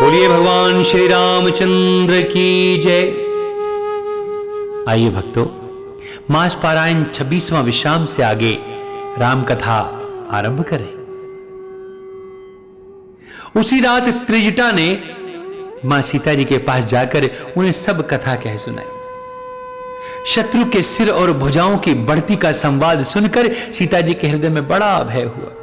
बोलिए भगवान श्री रामचंद्र की जय। आइए भक्तों, मास पारायण 26वां विश्राम से आगे राम कथा आरंभ करें। उसी रात त्रिजटा ने मां सीता जी के पास जाकर उन्हें सब कथा कह सुनाई। शत्रु के सिर और भुजाओं की बढ़ती का संवाद सुनकर सीता जी के हृदय में बड़ा भय हुआ।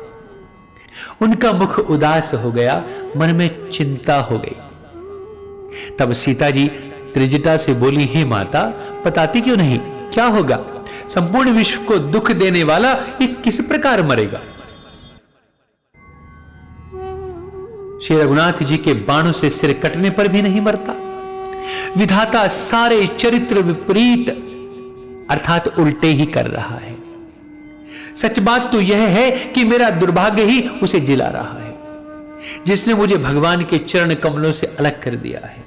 उनका मुख उदास हो गया, मन में चिंता हो गई। तब सीता जी त्रिजटा से बोली, हे माता, बताती क्यों नहीं, क्या होगा? संपूर्ण विश्व को दुख देने वाला ये किस प्रकार मरेगा? श्री रघुनाथ जी के बाणों से सिर कटने पर भी नहीं मरता। विधाता सारे चरित्र विपरीत अर्थात उल्टे ही कर रहा है। सच बात तो यह है कि मेरा दुर्भाग्य ही उसे जिला रहा है, जिसने मुझे भगवान के चरण कमलों से अलग कर दिया है।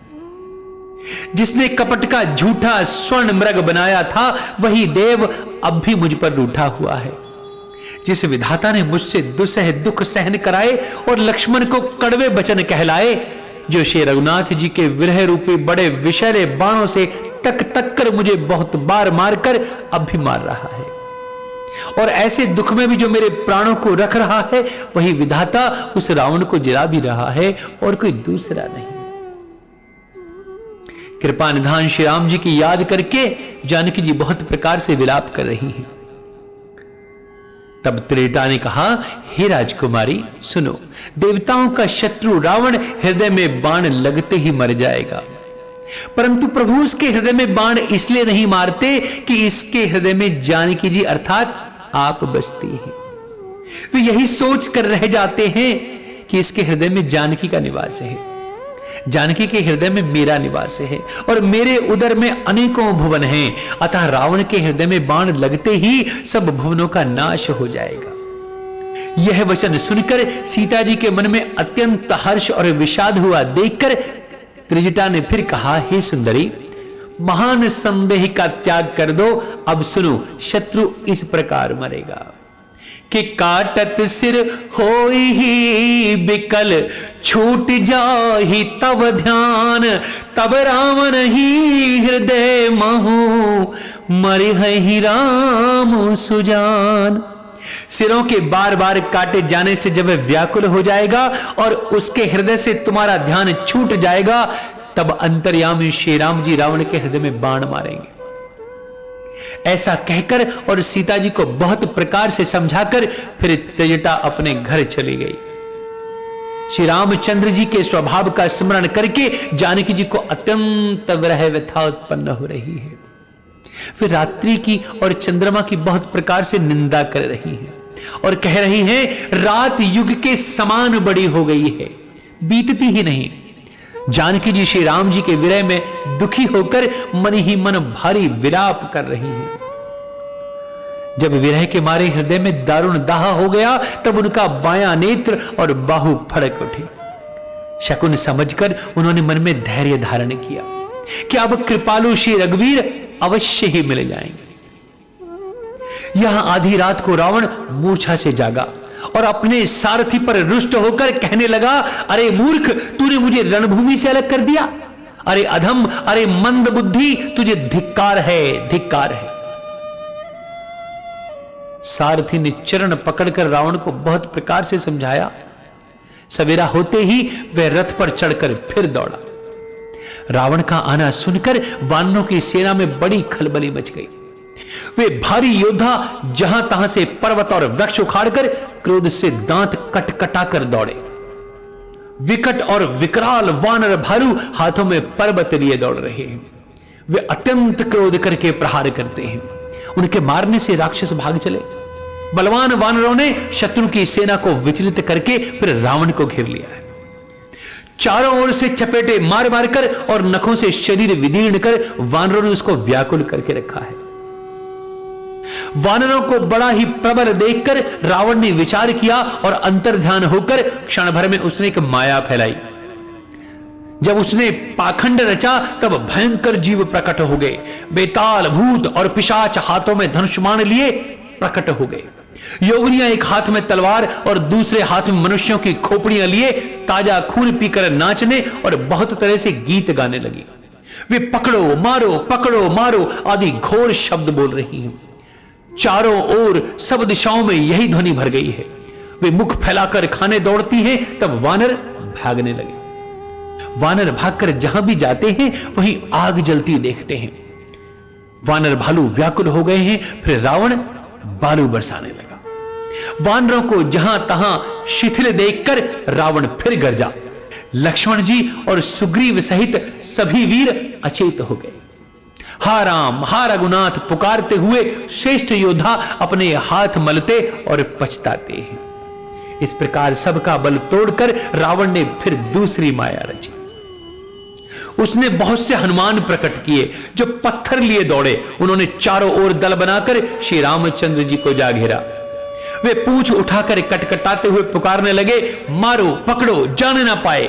जिसने कपट का झूठा स्वर्ण मृग बनाया था, वही देव अब भी मुझ पर रूठा हुआ है। जिस विधाता ने मुझसे दुसह दुख सहन कराए और लक्ष्मण को कड़वे वचन कहलाए, जो श्री रघुनाथ जी के विरह रूपी बड़े विषैले बाणों से तक तक कर मुझे बहुत बार मारकर अब भी मार रहा है, और ऐसे दुख में भी जो मेरे प्राणों को रख रहा है, वही विधाता उस रावण को जिला भी रहा है और कोई दूसरा नहीं। कृपा निधान श्री राम जी की याद करके जानकी जी बहुत प्रकार से विलाप कर रही हैं। तब त्रेता ने कहा, हे राजकुमारी सुनो, देवताओं का शत्रु रावण हृदय में बाण लगते ही मर जाएगा, परंतु प्रभु उसके हृदय में बाण इसलिए नहीं मारते कि इसके हृदय में जानकी जी अर्थात आप बसती हैं। वे यही सोच कर रह जाते हैं कि इसके हृदय में जानकी का निवास है, जानकी के हृदय में मेरा निवास है, और मेरे उदर में अनेकों भुवन हैं। अतः रावण के हृदय में बाण लगते ही सब भुवनों का नाश हो जाएगा। यह वचन सुनकर सीता जी के मन में अत्यंत हर्ष और विषाद हुआ देखकर त्रिजटा ने फिर कहा, हे सुंदरी, महान संदेह का त्याग कर दो। अब सुनो, शत्रु इस प्रकार मरेगा कि काटत सिर होई ही बिकल, छूट जाहि तब ध्यान, तब रावण ही हृदय महु, मरिहि राम सुजान। सिरों के बार बार काटे जाने से जब वह व्याकुल हो जाएगा और उसके हृदय से तुम्हारा ध्यान छूट जाएगा, तब अंतर्यामी श्री राम जी रावण के हृदय में बाण मारेंगे। ऐसा कहकर और सीता जी को बहुत प्रकार से समझाकर फिर त्रिजटा अपने घर चली गई। श्री रामचंद्र जी के स्वभाव का स्मरण करके जानकी जी को अत्यंत विरह व्यथा उत्पन्न हो रही है। फिर रात्रि की और चंद्रमा की बहुत प्रकार से निंदा कर रही हैं और कह रही हैं, रात युग के समान बड़ी हो गई है, बीतती ही नहीं। जानकी जी श्री राम जी के विरह में दुखी होकर मन ही मन भारी विलाप कर रही हैं। जब विरह के मारे हृदय में दारुण दाह हो गया, तब उनका बायां नेत्र और बाहु फड़क उठे। शकुन समझकर उन्होंने मन में धैर्य धारण किया कि अब कृपालु श्री रघुवीर अवश्य ही मिल जाएंगे। यहां आधी रात को रावण मूर्छा से जागा और अपने सारथी पर रुष्ट होकर कहने लगा, अरे मूर्ख, तूने मुझे रणभूमि से अलग कर दिया। अरे अधम, अरे मंद बुद्धि, तुझे धिक्कार है, धिक्कार है। सारथी ने चरण पकड़कर रावण को बहुत प्रकार से समझाया। सवेरा होते ही वह रथ पर चढ़कर फिर दौड़ा। रावण का आना सुनकर वानरों की सेना में बड़ी खलबली मच गई। वे भारी योद्धा जहां तहां से पर्वत और वृक्ष उखाड़कर क्रोध से दांत कटकटाकर दौड़े। विकट और विकराल वानर भालू हाथों में पर्वत लिए दौड़ रहे हैं। वे अत्यंत क्रोध करके प्रहार करते हैं। उनके मारने से राक्षस भाग चले। बलवान वानरों ने शत्रु की सेना को विचलित करके फिर रावण को घेर लिया है। चारों ओर से चपेटे मार मार कर और नखों से शरीर विदीर्ण कर वानरों ने उसको व्याकुल करके रखा है। वानरों को बड़ा ही प्रबल देखकर रावण ने विचार किया और अंतर्ध्यान होकर क्षण भर में उसने एक माया फैलाई। जब उसने पाखंड रचा, तब भयंकर जीव प्रकट हो गए। बेताल, भूत और पिशाच हाथों में धनुष्मान लिए प्रकट हो गए। योगिनियां एक हाथ में तलवार और दूसरे हाथ में मनुष्यों की खोपड़ियां लिए ताजा खून पीकर नाचने और बहुत तरह से गीत गाने लगी। वे पकड़ो मारो आदि घोर शब्द बोल रही हैं। चारों ओर सब दिशाओं में यही ध्वनि भर गई है। वे मुख फैलाकर खाने दौड़ती हैं, तब वानर भागने लगे। वानर भागकर जहां भी जाते हैं वहीं आग जलती देखते हैं। वानर भालू व्याकुल हो गए हैं। फिर रावण बालू बरसाने लगा। वानरों को जहां तहां शिथिल देखकर रावण फिर गरजा। लक्ष्मण जी और सुग्रीव सहित सभी वीर अचेत हो गए। हा राम हा रघुनाथ पुकारते हुए श्रेष्ठ योद्धा अपने हाथ मलते और पछताते हैं। इस प्रकार सबका बल तोड़कर रावण ने फिर दूसरी माया रची। उसने बहुत से हनुमान प्रकट किए जो पत्थर लिए दौड़े। उन्होंने चारों ओर दल बनाकर श्री रामचंद्र जी को जा घेरा। वे पूंछ उठाकर कटकटाते हुए पुकारने लगे, मारो पकड़ो जाने ना पाए।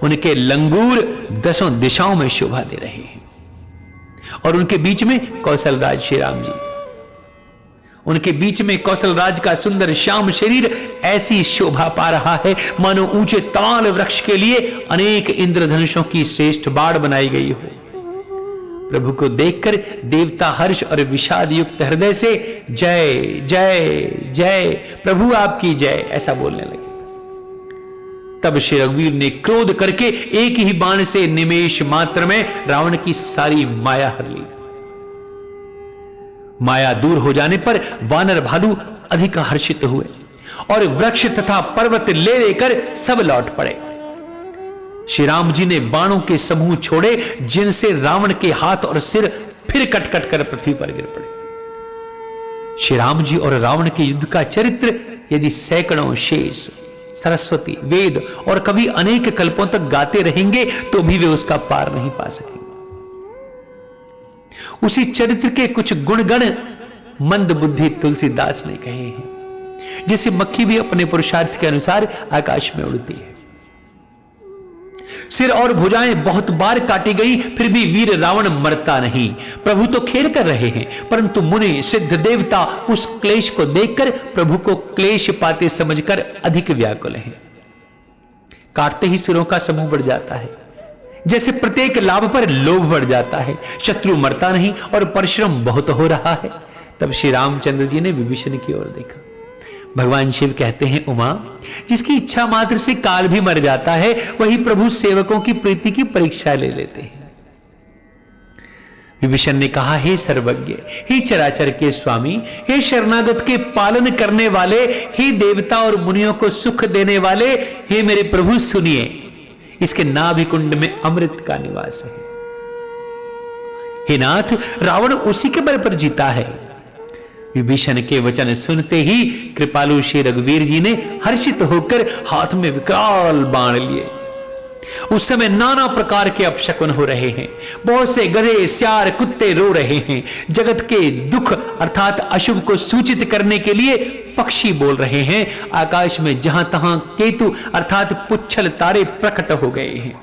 उनके लंगूर दसों दिशाओं में शोभा दे रहे हैं और उनके बीच में कौशलराज श्री राम जी। उनके बीच में कौशलराज का सुंदर श्याम शरीर ऐसी शोभा पा रहा है मानो ऊंचे ताल वृक्ष के लिए अनेक इंद्रधनुषों की श्रेष्ठ बाड़ बनाई गई हो। प्रभु को देखकर देवता हर्ष और विषाद युक्त हृदय से जय जय जय प्रभु आपकी जय ऐसा बोलने लगे। तब श्री रघुवीर ने क्रोध करके एक ही बाण से निमेष मात्र में रावण की सारी माया हर ली। माया दूर हो जाने पर वानर भालू अधिक हर्षित हुए और वृक्ष तथा पर्वत ले लेकर सब लौट पड़े। श्री राम जी ने बाणों के समूह छोड़े जिनसे रावण के हाथ और सिर फिर कट कर पृथ्वी पर गिर पड़े। श्री राम जी और रावण के युद्ध का चरित्र यदि सैकड़ों शेष सरस्वती वेद और कवि अनेक कल्पों तक गाते रहेंगे तो भी वे उसका पार नहीं पा सकेंगे। उसी चरित्र के कुछ गुणगण मंद बुद्धि तुलसीदास ने कहे हैं, जैसे मक्खी भी अपने पुरुषार्थ के अनुसार आकाश में उड़ती है। सिर और भुजाएं बहुत बार काटी गई फिर भी वीर रावण मरता नहीं। प्रभु तो खेल कर रहे हैं परंतु मुनि सिद्ध देवता उस क्लेश को देखकर प्रभु को क्लेश पाते समझकर अधिक व्याकुल हैं। काटते ही सिरों का समूह बढ़ जाता है, जैसे प्रत्येक लाभ पर लोभ बढ़ जाता है। शत्रु मरता नहीं और परिश्रम बहुत हो रहा है। तब श्री रामचंद्र जी ने विभीषण की ओर देखा। भगवान शिव कहते हैं, उमा जिसकी इच्छा मात्र से काल भी मर जाता है वही प्रभु सेवकों की प्रीति की परीक्षा ले लेते हैं। विभीषण ने कहा, हे सर्वज्ञ, हे चराचर के स्वामी, हे शरणागत के पालन करने वाले, हे देवता और मुनियों को सुख देने वाले, हे मेरे प्रभु सुनिए, इसके नाभि कुंड में अमृत का निवास है। हे नाथ, रावण उसी के बल पर जीता है। विभीषण के वचन सुनते ही कृपालु श्री रघुवीर जी ने हर्षित होकर हाथ में विकराल बाण लिए। उस समय नाना प्रकार के अपशकुन हो रहे हैं। बहुत से गधे स्यार कुत्ते रो रहे हैं। जगत के दुख अर्थात अशुभ को सूचित करने के लिए पक्षी बोल रहे हैं। आकाश में जहां तहां केतु अर्थात पुच्छल तारे प्रकट हो गए हैं।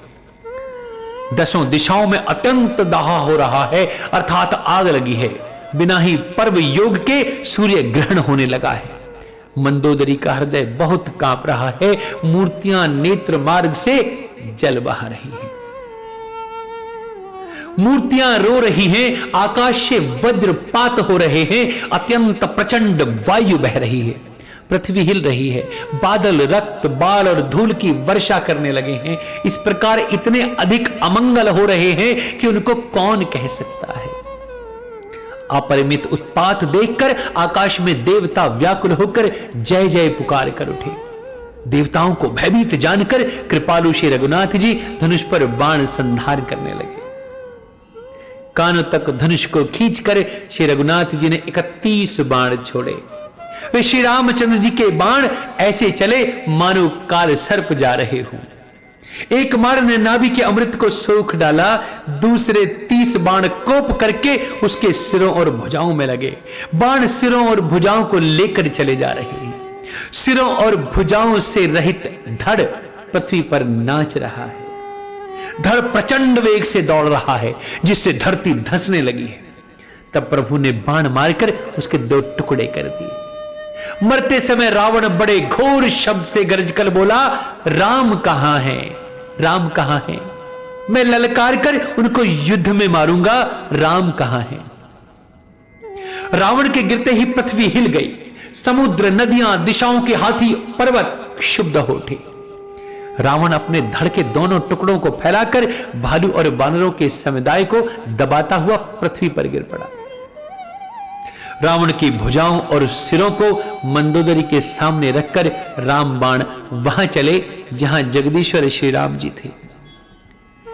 दसों दिशाओं में अत्यंत दाह हो रहा है अर्थात आग लगी है। बिना ही पर्व योग के सूर्य ग्रहण होने लगा है। मंदोदरी का हृदय बहुत कांप रहा है। मूर्तियां नेत्र मार्ग से जल बहा रही हैं। मूर्तियां रो रही हैं। आकाश से वज्रपात हो रहे हैं। अत्यंत प्रचंड वायु बह रही है। पृथ्वी हिल रही है। बादल रक्त बाल और धूल की वर्षा करने लगे हैं। इस प्रकार इतने अधिक अमंगल हो रहे हैं कि उनको कौन कह सकता है। अपरिमित उत्पात देखकर आकाश में देवता व्याकुल होकर जय जय पुकार कर उठे। देवताओं को भयभीत जानकर कृपालु श्री रघुनाथ जी धनुष पर बाण संधार करने लगे। कानों तक धनुष को खींचकर श्री रघुनाथ जी ने 31 बाण छोड़े। वे श्री रामचंद्र जी के बाण ऐसे चले मानो काल सर्प जा रहे हों। एक बाण ने नाभि के अमृत को सोख डाला। दूसरे 30 बाण कोप करके उसके सिरों और भुजाओं में लगे। बाण सिरों और भुजाओं को लेकर चले जा रहे हैं। सिरों और भुजाओं से रहित धड़ पृथ्वी पर नाच रहा है। धड़ प्रचंड वेग से दौड़ रहा है जिससे धरती धंसने लगी है। तब प्रभु ने बाण मारकर उसके 2 टुकड़े कर दिए। मरते समय रावण बड़े घोर शब्द से गरज कर बोला, राम कहां है, राम कहां है? मैं ललकार कर उनको युद्ध में मारूंगा, राम कहां है? रावण के गिरते ही पृथ्वी हिल गई, समुद्र, नदियां, दिशाओं के हाथी, पर्वत क्षुब्ध हो उठे। रावण अपने धड़ के दोनों टुकड़ों को फैलाकर भालू और वानरों के समुदाय को दबाता हुआ पृथ्वी पर गिर पड़ा। रावण की भुजाओं और सिरों को मंदोदरी के सामने रखकर राम बाण वहां चले जहां जगदीश्वर श्री राम जी थे।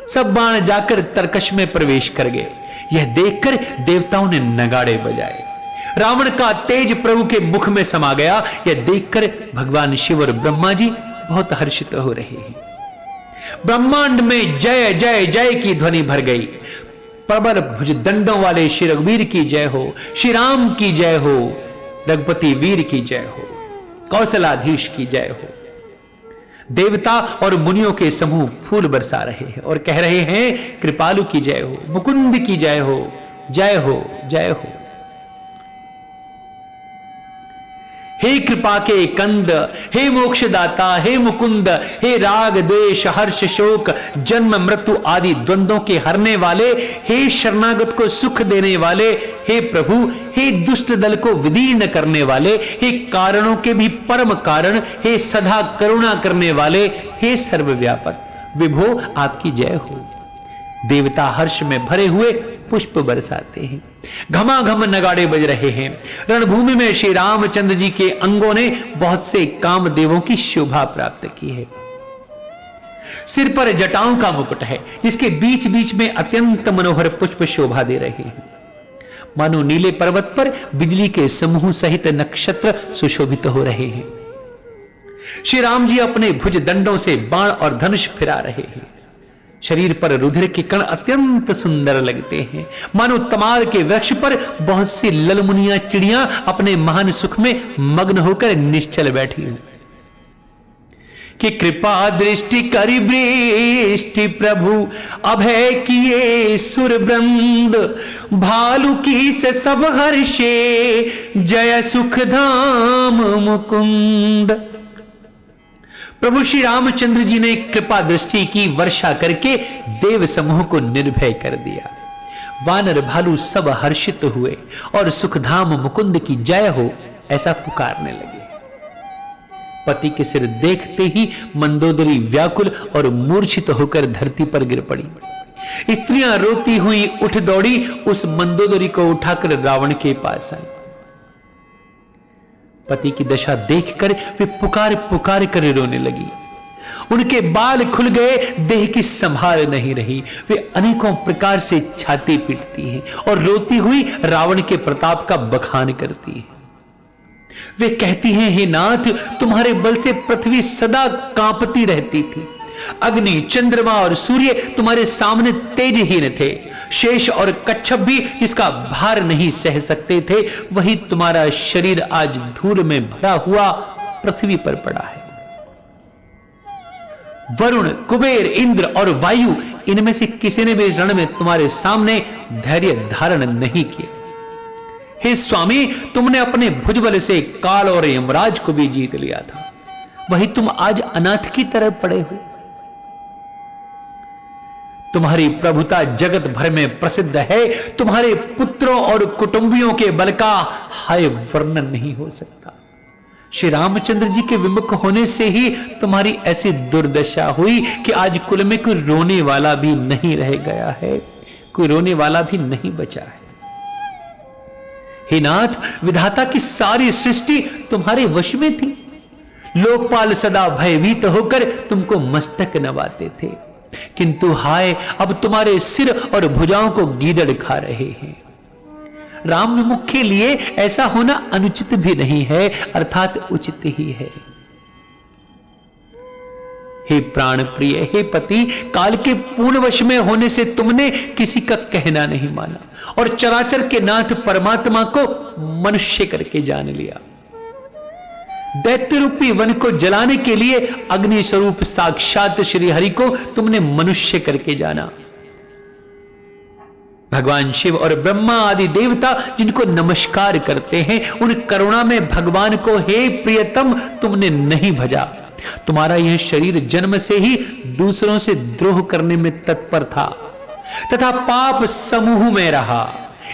सब बाण जाकर तरकश में प्रवेश कर गए। यह देखकर देवताओं ने नगाड़े बजाए। रावण का तेज प्रभु के मुख में समा गया। यह देखकर भगवान शिव और ब्रह्मा जी बहुत हर्षित हो रहे हैं। ब्रह्मांड में जय जय जय की ध्वनि भर गई। प्रबल भुजदंडों वाले श्री रघुवीर की जय हो, श्री राम की जय हो, रघुपति वीर की जय हो, कौशलाधीश की जय हो। देवता और मुनियों के समूह फूल बरसा रहे हैं और कह रहे हैं, कृपालु की जय हो, मुकुंद की जय हो, जय हो, जय हो। हे कृपा के कंद, हे मोक्षदाता, हे मुकुंद, हे राग द्वेष हर्ष शोक जन्म मृत्यु आदि द्वंद्वों के हरने वाले, हे शरणागत को सुख देने वाले, हे प्रभु, हे दुष्ट दल को विदीर्ण करने वाले, हे कारणों के भी परम कारण, हे सदा करुणा करने वाले, हे सर्वव्यापक विभो आपकी जय हो। देवता हर्ष में भरे हुए पुष्प बरसाते हैं। घमाघम नगाड़े बज रहे हैं। रणभूमि में श्री रामचंद्र जी के अंगों ने बहुत से कामदेवों की शोभा प्राप्त की है। सिर पर जटाओं का मुकुट है, जिसके बीच बीच में अत्यंत मनोहर पुष्प शोभा दे रहे हैं। मानो नीले पर्वत पर बिजली के समूह सहित नक्षत्र सुशोभित हो रहे हैं। श्री राम जी अपने भुज दंडों से बाण और धनुष फिरा रहे हैं। शरीर पर रुधिर के कण अत्यंत सुंदर लगते हैं। मानो तमाल के वृक्ष पर बहुत सी ललमुनिया चिड़ियां अपने महान सुख में मग्न होकर निश्चल बैठी हूं। कि कृपा दृष्टि करि वृष्टि प्रभु अभय किए सुर वृंद, भालू की से सब हर्षे जय सुख धाम मुकुंद। प्रभु श्री रामचंद्र जी ने कृपा दृष्टि की वर्षा करके देव समूह को निर्भय कर दिया। वानर भालू सब हर्षित हुए और सुखधाम मुकुंद की जय हो ऐसा पुकारने लगे। पति के सिर देखते ही मंदोदरी व्याकुल और मूर्छित होकर धरती पर गिर पड़ी। स्त्रियां रोती हुई उठ दौड़ी, उस मंदोदरी को उठाकर रावण के पास आई। पति की दशा देखकर वे पुकार पुकार कर रोने लगी। उनके बाल खुल गए, देह की संभाल नहीं रही। वे अनेकों प्रकार से छाती पीटती हैं और रोती हुई रावण के प्रताप का बखान करती हैं। वे कहती हैं, हे नाथ, तुम्हारे बल से पृथ्वी सदा कांपती रहती थी। अग्नि, चंद्रमा और सूर्य तुम्हारे सामने तेजहीन थे। शेष और कच्छप भी जिसका भार नहीं सह सकते थे, वही तुम्हारा शरीर आज धूल में भरा हुआ पृथ्वी पर पड़ा है। वरुण, कुबेर, इंद्र और वायु, इनमें से किसी ने भी रण में तुम्हारे सामने धैर्य धारण नहीं किया। हे स्वामी, तुमने अपने भुजबल से काल और यमराज को भी जीत लिया था, वही तुम आज अनाथ की तरह पड़े हो। तुम्हारी प्रभुता जगत भर में प्रसिद्ध है। तुम्हारे पुत्रों और कुटुंबियों के बल का हाय वर्णन नहीं हो सकता। श्री रामचंद्र जी के विमुख होने से ही तुम्हारी ऐसी दुर्दशा हुई कि आज कुल में कोई रोने वाला भी नहीं रह गया है, कोई रोने वाला भी नहीं बचा है। हे नाथ, विधाता की सारी सृष्टि तुम्हारे वश में थी। लोकपाल सदा भयभीत होकर तुमको मस्तक नवाते थे, किंतु हाय, अब तुम्हारे सिर और भुजाओं को गीदड़ खा रहे हैं। राम विमुख के लिए ऐसा होना अनुचित भी नहीं है, अर्थात उचित ही है। हे प्राण प्रिय, हे पति, काल के पूर्ण वश में होने से तुमने किसी का कहना नहीं माना और चराचर के नाथ परमात्मा को मनुष्य करके जान लिया। दैत्य रूपी वन को जलाने के लिए अग्नि स्वरूप साक्षात श्री हरि को तुमने मनुष्य करके जाना। भगवान शिव और ब्रह्मा आदि देवता जिनको नमस्कार करते हैं, उन करुणा में भगवान को हे प्रियतम तुमने नहीं भजा। तुम्हारा यह शरीर जन्म से ही दूसरों से द्रोह करने में तत्पर था तथा पाप समूह में रहा।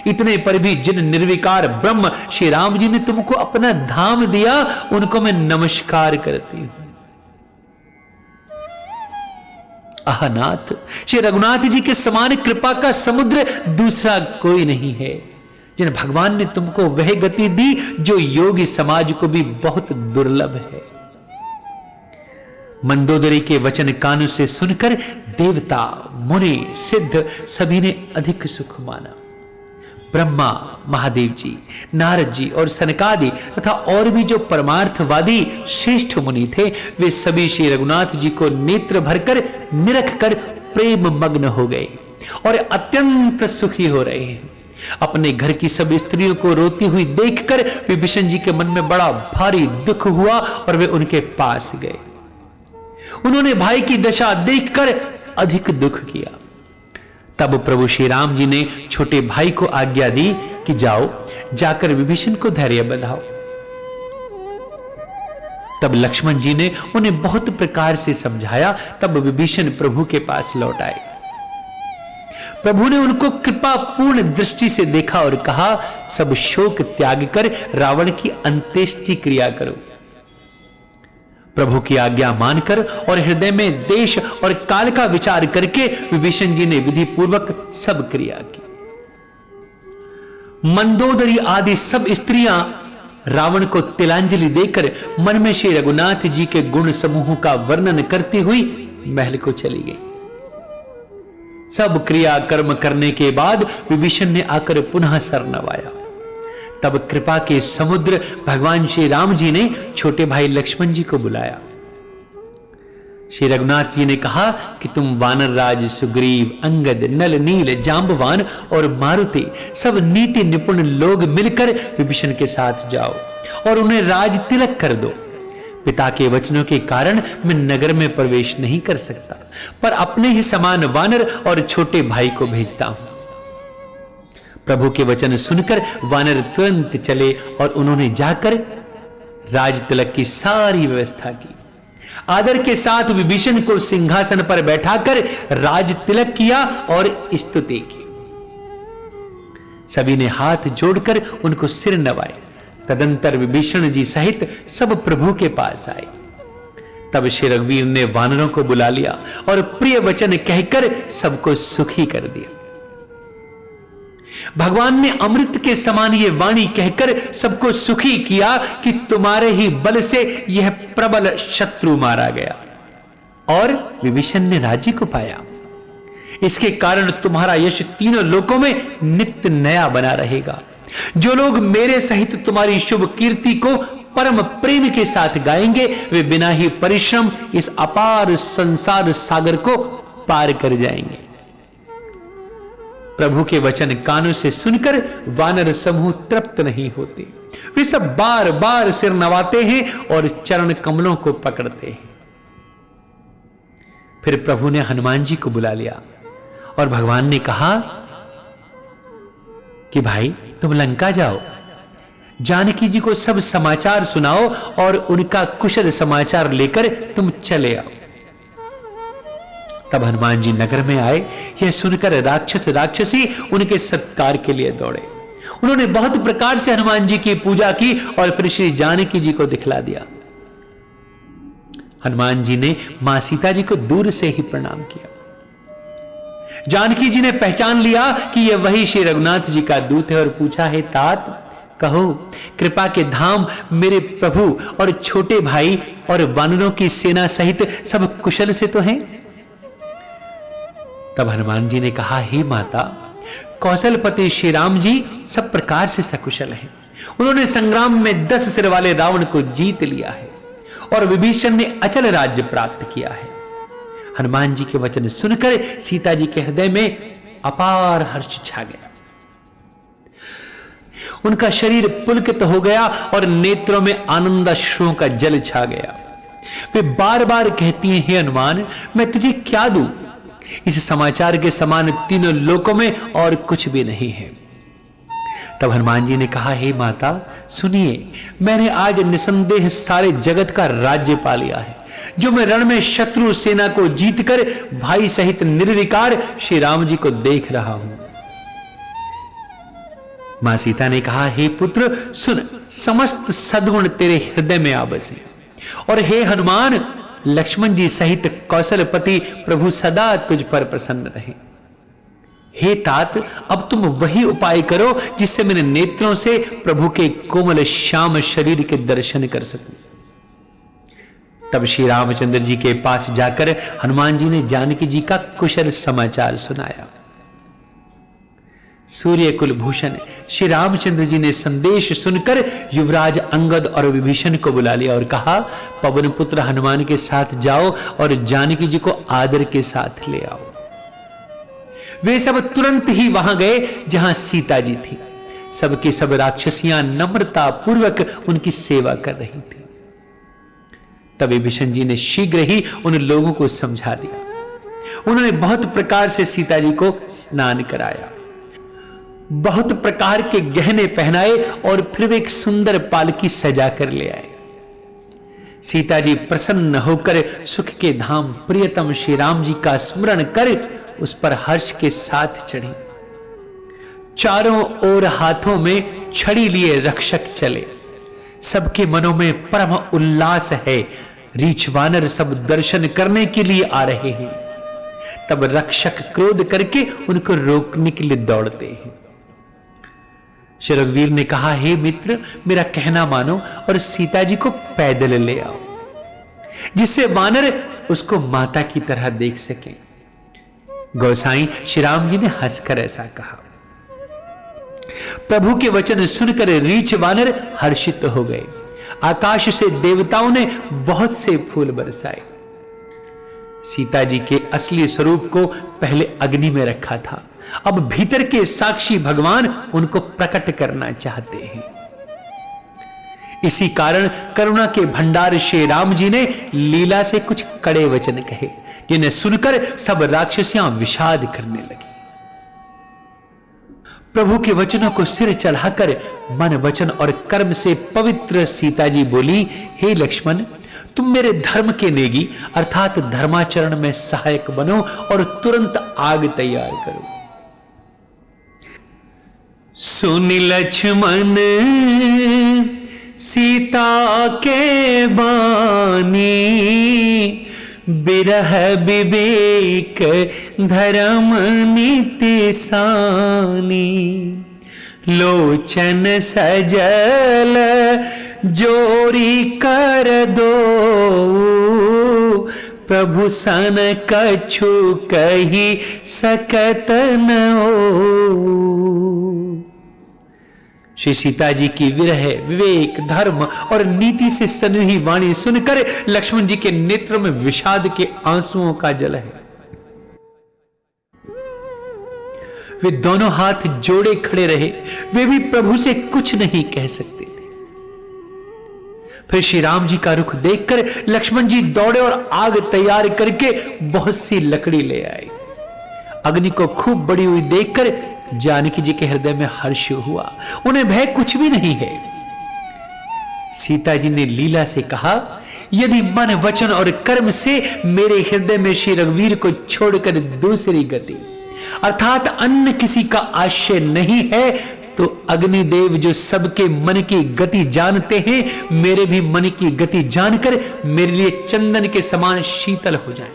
इतने पर भी जिन निर्विकार ब्रह्म श्री राम जी ने तुमको अपना धाम दिया, उनको मैं नमस्कार करती हूं। नाथ, श्री रघुनाथ जी के समान कृपा का समुद्र दूसरा कोई नहीं है। जिन भगवान ने तुमको वह गति दी जो योगी समाज को भी बहुत दुर्लभ है। मंदोदरी के वचन कानों से सुनकर देवता, मुनि, सिद्ध सभी ने अधिक सुख माना। ब्रह्मा, महादेव जी, नारद जी और सनकादि तथा और भी जो परमार्थवादी श्रेष्ठ मुनि थे, वे सभी श्री रघुनाथ जी को नेत्र भरकर निरख कर प्रेम मग्न हो गए और अत्यंत सुखी हो रहे हैं। अपने घर की सब स्त्रियों को रोती हुई देखकर विभीषण जी के मन में बड़ा भारी दुख हुआ और वे उनके पास गए। उन्होंने भाई की दशा देखकर अधिक दुख किया। तब प्रभु श्री राम जी ने छोटे भाई को आज्ञा दी कि जाओ, जाकर विभीषण को धैर्य बंधाओ। तब लक्ष्मण जी ने उन्हें बहुत प्रकार से समझाया। तब विभीषण प्रभु के पास लौट आए। प्रभु ने उनको कृपा पूर्ण दृष्टि से देखा और कहा, सब शोक त्याग कर रावण की अंत्येष्टि क्रिया करो। प्रभु की आज्ञा मानकर और हृदय में देश और काल का विचार करके विभीषण जी ने विधि पूर्वक सब क्रिया की। मंदोदरी आदि सब स्त्रियां रावण को तिलांजलि देकर मन में श्री रघुनाथ जी के गुण समूह का वर्णन करती हुई महल को चली गई। सब क्रिया कर्म करने के बाद विभीषण ने आकर पुनः सर नवाया। तब कृपा के समुद्र भगवान श्री राम जी ने छोटे भाई लक्ष्मण जी को बुलाया। श्री रघुनाथ जी ने कहा कि तुम वानर राज सुग्रीव, अंगद, नल, नील, जांबवान और मारुति सब नीति निपुण लोग मिलकर विभीषण के साथ जाओ और उन्हें राज तिलक कर दो। पिता के वचनों के कारण मैं नगर में प्रवेश नहीं कर सकता, पर अपने ही समान वानर और छोटे भाई को भेजता हूं। प्रभु के वचन सुनकर वानर तुरंत चले और उन्होंने जाकर राज तिलक की सारी व्यवस्था की। आदर के साथ विभीषण को सिंहासन पर बैठाकर राज तिलक किया और स्तुति की। सभी ने हाथ जोड़कर उनको सिर नवाए। तदंतर विभीषण जी सहित सब प्रभु के पास आए। तब श्री रघुवीर ने वानरों को बुला लिया और प्रिय वचन कहकर सबको सुखी कर दिया। भगवान ने अमृत के समान ये वाणी कहकर सबको सुखी किया कि तुम्हारे ही बल से यह प्रबल शत्रु मारा गया और विभीषण ने राज्य को पाया। इसके कारण तुम्हारा यश तीनों लोकों में नित्य नया बना रहेगा। जो लोग मेरे सहित तुम्हारी शुभ कीर्ति को परम प्रेम के साथ गाएंगे, वे बिना ही परिश्रम इस अपार संसार सागर को पार कर जाएंगे। प्रभु के वचन कानों से सुनकर वानर समूह तृप्त नहीं होते। वे सब बार बार सिर नवाते हैं और चरण कमलों को पकड़ते हैं। फिर प्रभु ने हनुमान जी को बुला लिया और भगवान ने कहा कि भाई तुम लंका जाओ, जानकी जी को सब समाचार सुनाओ और उनका कुशल समाचार लेकर तुम चले आओ। तब हनुमान जी नगर में आए। यह सुनकर राक्षस राक्षसी उनके सत्कार के लिए दौड़े। उन्होंने बहुत प्रकार से हनुमान जी की पूजा की और फिर श्री जानकी जी को दिखला दिया। हनुमान जी ने मां सीता जी को दूर से ही प्रणाम किया। जानकी जी ने पहचान लिया कि यह वही श्री रघुनाथ जी का दूत है और पूछा, है तात कहो, कृपा के धाम मेरे प्रभु और छोटे भाई और वानरों की सेना सहित सब कुशल से तो हैं? तब हनुमान जी ने कहा, हे माता, कौशलपति श्री राम जी सब प्रकार से सकुशल हैं। उन्होंने संग्राम में 10 सिर वाले रावण को जीत लिया है और विभीषण ने अचल राज्य प्राप्त किया है। हनुमान जी के वचन सुनकर सीता जी के हृदय में अपार हर्ष छा गया। उनका शरीर पुलकित हो गया और नेत्रों में आनंदाश्रुओं का जल छा गया। वे बार बार कहती हैं, हे हनुमान, मैं तुझे क्या दूं? इस समाचार के समान तीनों लोकों में और कुछ भी नहीं है। तब हनुमान जी ने कहा, हे माता सुनिए, मैंने आज निसंदेह सारे जगत का राज्य पा लिया है, जो मैं रण में शत्रु सेना को जीतकर भाई सहित निर्विकार श्री राम जी को देख रहा हूं। मां सीता ने कहा, हे पुत्र सुन, समस्त सद्गुण तेरे हृदय में आ बसे, और हे हनुमान, लक्ष्मण जी सहित कौशलपति प्रभु सदा तुझ पर प्रसन्न रहे। हे तात, अब तुम वही उपाय करो जिससे मेरे नेत्रों से प्रभु के कोमल श्याम शरीर के दर्शन कर सकूं। तब श्री रामचंद्र जी के पास जाकर हनुमान जी ने जानकी जी का कुशल समाचार सुनाया। सूर्य कुलभूषण श्री रामचंद्र जी ने संदेश सुनकर युवराज अंगद और विभीषण को बुला लिया और कहा, पवन पुत्र हनुमान के साथ जाओ और जानकी जी को आदर के साथ ले आओ। वे सब तुरंत ही वहां गए जहां सीता जी थी। सबके सब राक्षसियां नम्रता पूर्वक उनकी सेवा कर रही थी। तब विभीषण जी ने शीघ्र ही उन लोगों को समझा दिया। उन्होंने बहुत प्रकार से सीता जी को स्नान कराया, बहुत प्रकार के गहने पहनाए और फिर एक सुंदर पालकी सजा कर ले आए। सीता जी प्रसन्न होकर सुख के धाम प्रियतम श्री राम जी का स्मरण कर उस पर हर्ष के साथ चढ़ी। चारों ओर हाथों में छड़ी लिए रक्षक चले। सबके मनों में परम उल्लास है। रीछ वानर सब दर्शन करने के लिए आ रहे हैं। तब रक्षक क्रोध करके उनको रोकने के लिए दौड़ते हैं। श्री रघुवीर ने कहा, हे मित्र, मेरा कहना मानो और सीता जी को पैदल ले आओ, जिससे वानर उसको माता की तरह देख सकें। गोसाई श्री राम जी ने हंसकर ऐसा कहा। प्रभु के वचन सुनकर रीछ वानर हर्षित हो गए। आकाश से देवताओं ने बहुत से फूल बरसाए। सीता जी के असली स्वरूप को पहले अग्नि में रखा था, अब भीतर के साक्षी भगवान उनको प्रकट करना चाहते हैं। इसी कारण करुणा के भंडार श्री राम जी ने लीला से कुछ कड़े वचन कहे, जिन्हें सुनकर सब राक्षसियां विषाद करने लगी। प्रभु के वचनों को सिर चढ़ाकर मन वचन और कर्म से पवित्र सीता जी बोली, हे लक्ष्मण, तुम मेरे धर्म के नेगी अर्थात धर्माचरण में सहायक बनो और तुरंत आग तैयार करो। सुन लक्ष्मण सीता के बानी, बिरह विवेक धर्म नीति सानी। लोचन सजल जोरी कर दो, प्रभु सन कछु कही सकत न हो। श्री सीता जी की विरह विवेक धर्म और नीति से सनी वाणी सुनकर लक्ष्मण जी के नेत्रों में विषाद के आंसुओं का जल है। वे दोनों हाथ जोड़े खड़े रहे। वे भी प्रभु से कुछ नहीं कह सकते थे। फिर श्री राम जी का रुख देखकर लक्ष्मण जी दौड़े और आग तैयार करके बहुत सी लकड़ी ले आए। अग्नि को खूब बड़ी हुई देखकर जानकी जी के हृदय में हर्ष हुआ। उन्हें भय कुछ भी नहीं है। सीता जी ने लीला से कहा, यदि मन वचन और कर्म से मेरे हृदय में श्री रघुवीर को छोड़कर दूसरी गति अर्थात अन्य किसी का आश्रय नहीं है, तो अग्निदेव जो सबके मन की गति जानते हैं, मेरे भी मन की गति जानकर मेरे लिए चंदन के समान शीतल हो जाएं।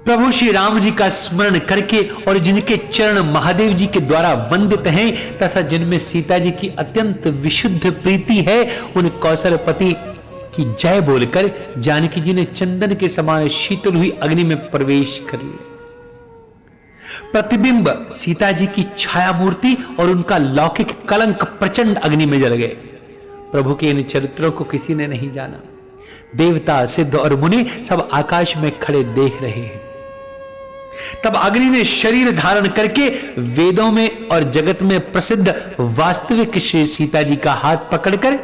प्रभु श्री राम जी का स्मरण करके और जिनके चरण महादेव जी के द्वारा वंदित हैं तथा जिनमें सीता जी की अत्यंत विशुद्ध प्रीति है, उन कौशलपति की जय बोलकर जानकी जी ने चंदन के समान शीतल हुई अग्नि में प्रवेश कर लिया। प्रतिबिंब सीता जी की छाया मूर्ति और उनका लौकिक कलंक प्रचंड अग्नि में जल गए। प्रभु के इन चरित्रों को किसी ने नहीं जाना। देवता सिद्ध और मुनि सब आकाश में खड़े देख रहे हैं। तब अग्नि ने शरीर धारण करके वेदों में और जगत में प्रसिद्ध वास्तविक श्री सीता जी का हाथ पकड़कर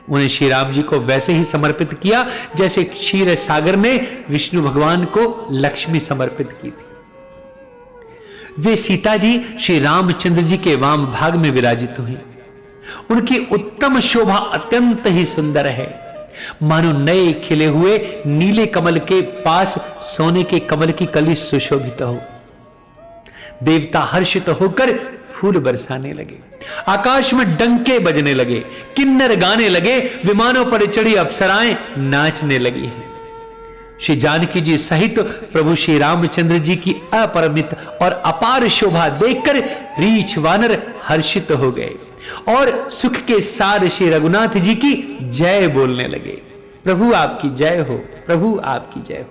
उन्हें श्री राम जी को वैसे ही समर्पित किया जैसे क्षीर सागर ने विष्णु भगवान को लक्ष्मी समर्पित की थी। वे सीता जी श्री रामचंद्र जी के वाम भाग में विराजित हुई। उनकी उत्तम शोभा अत्यंत ही सुंदर है, मानो नए खिले हुए नीले कमल के पास सोने के कमल की कली सुशोभित हो। देवता हर्षित होकर फूल बरसाने लगे, आकाश में डंके बजने लगे, किन्नर गाने लगे, विमानों पर चढ़ी अप्सराएं नाचने लगी हैं। श्री जानकी जी सहित प्रभु श्री रामचंद्र जी की अपरिमित और अपार शोभा देखकर रीछ वानर हर्षित हो गए और सुख के सार श्री रघुनाथ जी की जय बोलने लगे। प्रभु आपकी जय हो, प्रभु आपकी जय हो।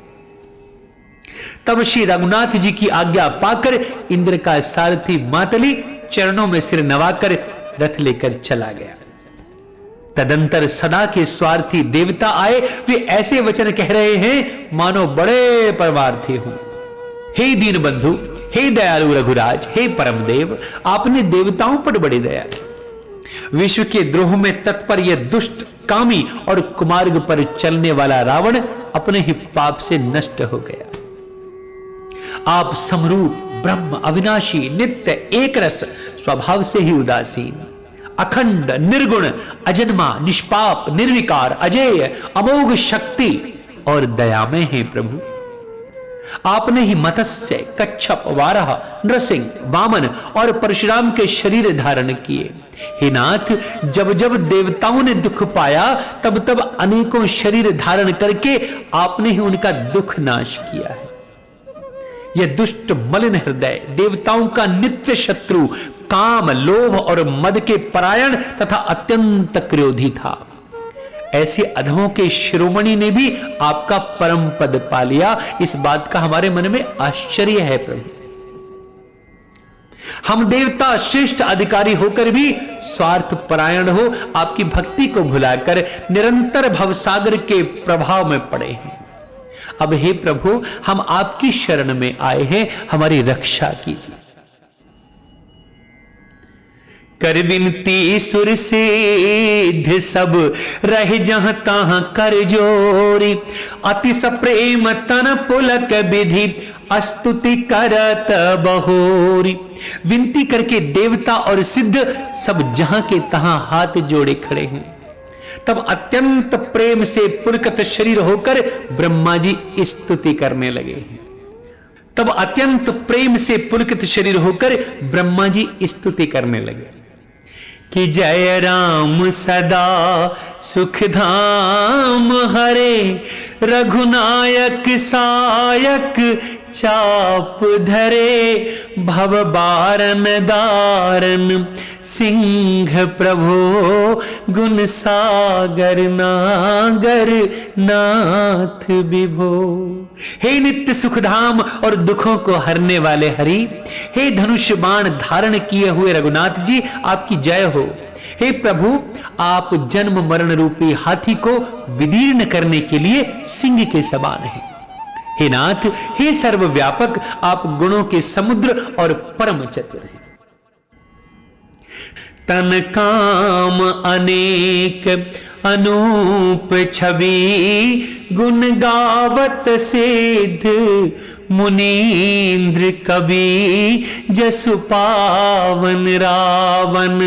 तब श्री रघुनाथ जी की आज्ञा पाकर इंद्र का सारथी मातली चरणों में सिर नवाकर रथ लेकर चला गया। तदंतर सदा के स्वार्थी देवता आए, वे ऐसे वचन कह रहे हैं मानो बड़े परमार्थी हो। हे दीन बंधु, हे दयालु रघुराज, हे परम देव, आपने देवताओं पर बड़ी दया की। विश्व के द्रोह में तत्पर यह दुष्ट कामी और कुमार्ग पर चलने वाला रावण अपने ही पाप से नष्ट हो गया। आप समरूप ब्रह्म, अविनाशी, नित्य, एक रस, स्वभाव से ही उदासीन, अखंड, निर्गुण, अजन्मा, निष्पाप, निर्विकार, अजेय, अमोघ शक्ति और दयामय हैं प्रभु। आपने ही मत्स्य, कच्छप, वाराह, नृसिंह, वामन और परशुराम के शरीर धारण किए। हे नाथ, जब जब देवताओं ने दुख पाया तब तब अनेकों शरीर धारण करके आपने ही उनका दुख नाश किया है। यह दुष्ट मलिन हृदय देवताओं का नित्य शत्रु, काम, लोभ और मद के परायण तथा अत्यंत क्रोधी था। ऐसे अधमों के शिरोमणि ने भी आपका परम पद पा लिया, इस बात का हमारे मन में आश्चर्य है प्रभु। हम देवता श्रेष्ठ अधिकारी होकर भी स्वार्थ परायण हो आपकी भक्ति को भुलाकर निरंतर भवसागर के प्रभाव में पड़े हैं। अब हे प्रभु, हम आपकी शरण में आए हैं, हमारी रक्षा कीजिए। कर विनती सुर सिद्ध सब रह जहां तहां कर जोरी, अति सप्रेम तन पुलक विधि स्तुति करत बहोरी। विनती करके देवता और सिद्ध सब जहां के तहां हाथ जोड़े खड़े हैं। तब अत्यंत प्रेम से पुलकित शरीर होकर ब्रह्मा जी स्तुति करने लगे। तब अत्यंत प्रेम से पुलकित शरीर होकर ब्रह्मा जी स्तुति करने लगे कि जय राम सदा सुख धाम हरे, रघुनायक सायक चाप धरे, भव बारन दारन सिंह प्रभो, गुण सागर नागर नाथ विभो। हे नित्य सुखधाम और दुखों को हरने वाले हरि, हे धनुष बाण धारण किए हुए रघुनाथ जी, आपकी जय हो। हे प्रभु, आप जन्म मरण रूपी हाथी को विदीर्ण करने के लिए सिंह के समान हैं। हे नाथ, हे सर्वव्यापक, आप गुणों के समुद्र और परम चतुर हैं। तन काम अनेक अनूप छवि, गुण गावत सिद्ध मुनीन्द्र कवि, जसु पावन रावण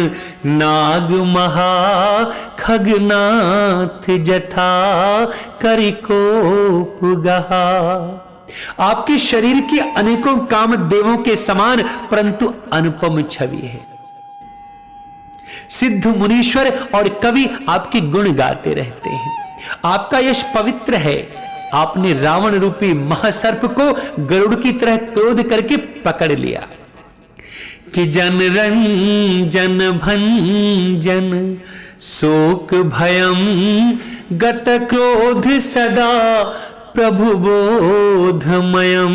नाग महा, खगनाथ जथा करिकोप गहा। आपके शरीर की अनेकों काम देवों के समान परंतु अनुपम छवि है। सिद्ध मुनीश्वर और कवि आपके गुण गाते रहते हैं। आपका यश पवित्र है। आपने रावण रूपी महासर्प को गरुड़ की तरह क्रोध करके पकड़ लिया कि जन रंजन भंजन शोक भयम, गत क्रोध सदा प्रभु बोधमयम,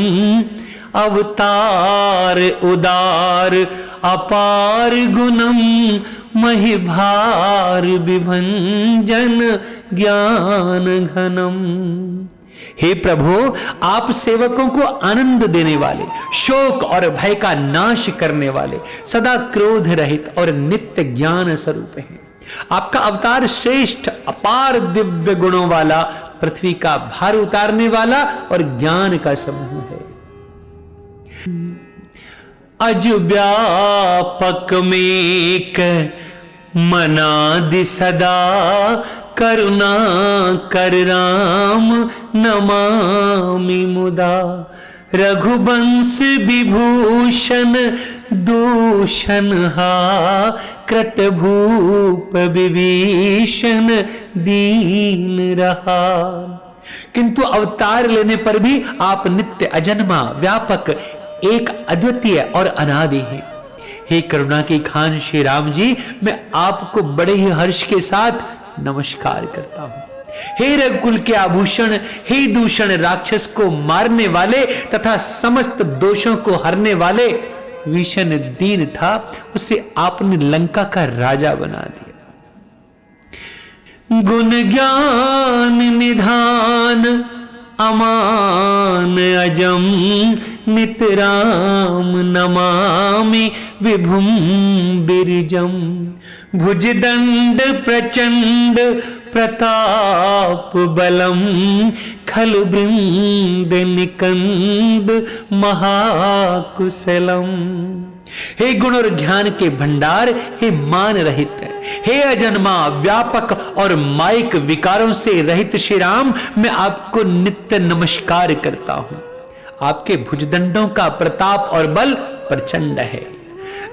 अवतार उदार अपार गुणम, महिभार विभंजन ज्ञान घनम। हे प्रभु, आप सेवकों को आनंद देने वाले, शोक और भय का नाश करने वाले, सदा क्रोध रहित और नित्य ज्ञान स्वरूप हैं। आपका अवतार श्रेष्ठ अपार दिव्य गुणों वाला, पृथ्वी का भार उतारने वाला और ज्ञान का समूह है। अज व्यापक मेक मनादि सदा, करुणा कर राम नमामि मुदा। रघुवंश विभूषण दूषण हा, कृत भूप विभीषण दीन रहा। किंतु अवतार लेने पर भी आप नित्य अजन्मा, व्यापक, एक अद्वितीय और अनादि है। हे करुणा की खान श्री राम जी, मैं आपको बड़े ही हर्ष के साथ नमस्कार करता हूं। हे रघुकुल के आभूषण, हे दूषण राक्षस को मारने वाले तथा समस्त दोषों को हरने वाले, विषण दीन था, उसे आपने लंका का राजा बना दिया। गुण ज्ञान निधान अमान अजम, नित राम नमामि विभुम बिरजम। भुजदंड प्रचंड प्रताप बलम, खल बृंद निकंद महाकुशलम। हे गुण और ज्ञान के भंडार, हे मान रहित, हे अजन्मा, व्यापक और माइक विकारों से रहित श्री राम, मैं आपको नित्य नमस्कार करता हूं। आपके भुजदंडों का प्रताप और बल प्रचंड है।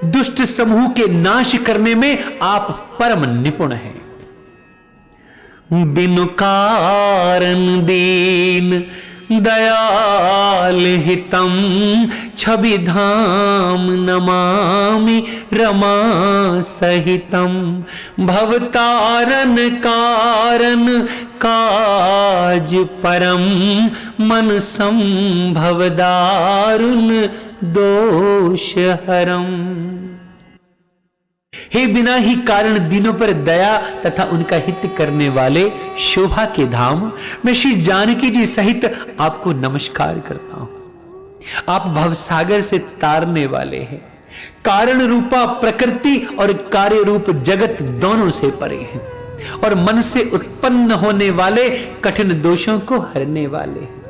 दुष्ट समूह के नाश करने में आप परम निपुण हैं। बिनु कारण दीन दयाल हितम, छवि धाम नमामि रमा सहितम। भवतारण कारण काज परम, मन संभव दारुण दोष हरम। हे बिना ही कारण दीनों पर दया तथा उनका हित करने वाले शोभा के धाम, मैं श्री जानकी जी सहित आपको नमस्कार करता हूं। आप भवसागर से तारने वाले हैं। कारण रूपा प्रकृति और कार्य रूप जगत दोनों से परे हैं और मन से उत्पन्न होने वाले कठिन दोषों को हरने वाले हैं।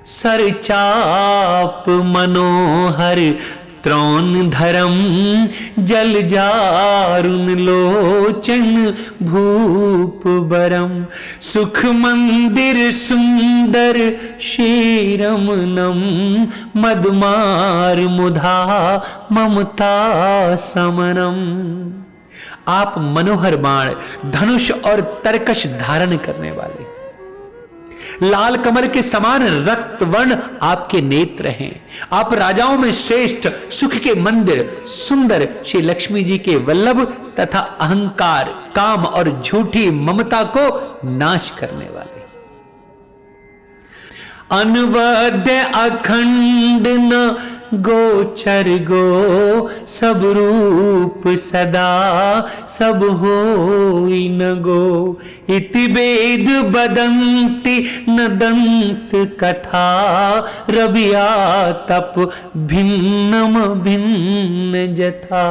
सर चाप मनोहर त्रौन धरम, जल जारुन लोचन भूप बरम। सुख मंदिर सुंदर श्रीरमनम, मदमार मुधा ममता समनम। आप मनोहर बाण, धनुष और तरकश धारण करने वाले, लाल कमल के समान रक्त वर्ण आपके नेत्र हैं। आप राजाओं में श्रेष्ठ, सुख के मंदिर, सुंदर श्री लक्ष्मी जी के वल्लभ तथा अहंकार, काम और झूठी ममता को नाश करने वाले। अनवद्य अखंड न गोचर गो, सब रूप सदा सब होई न गो। इति वेद बदंती न दंत कथा, रबिया तप भिन्नम भिन्न जथा।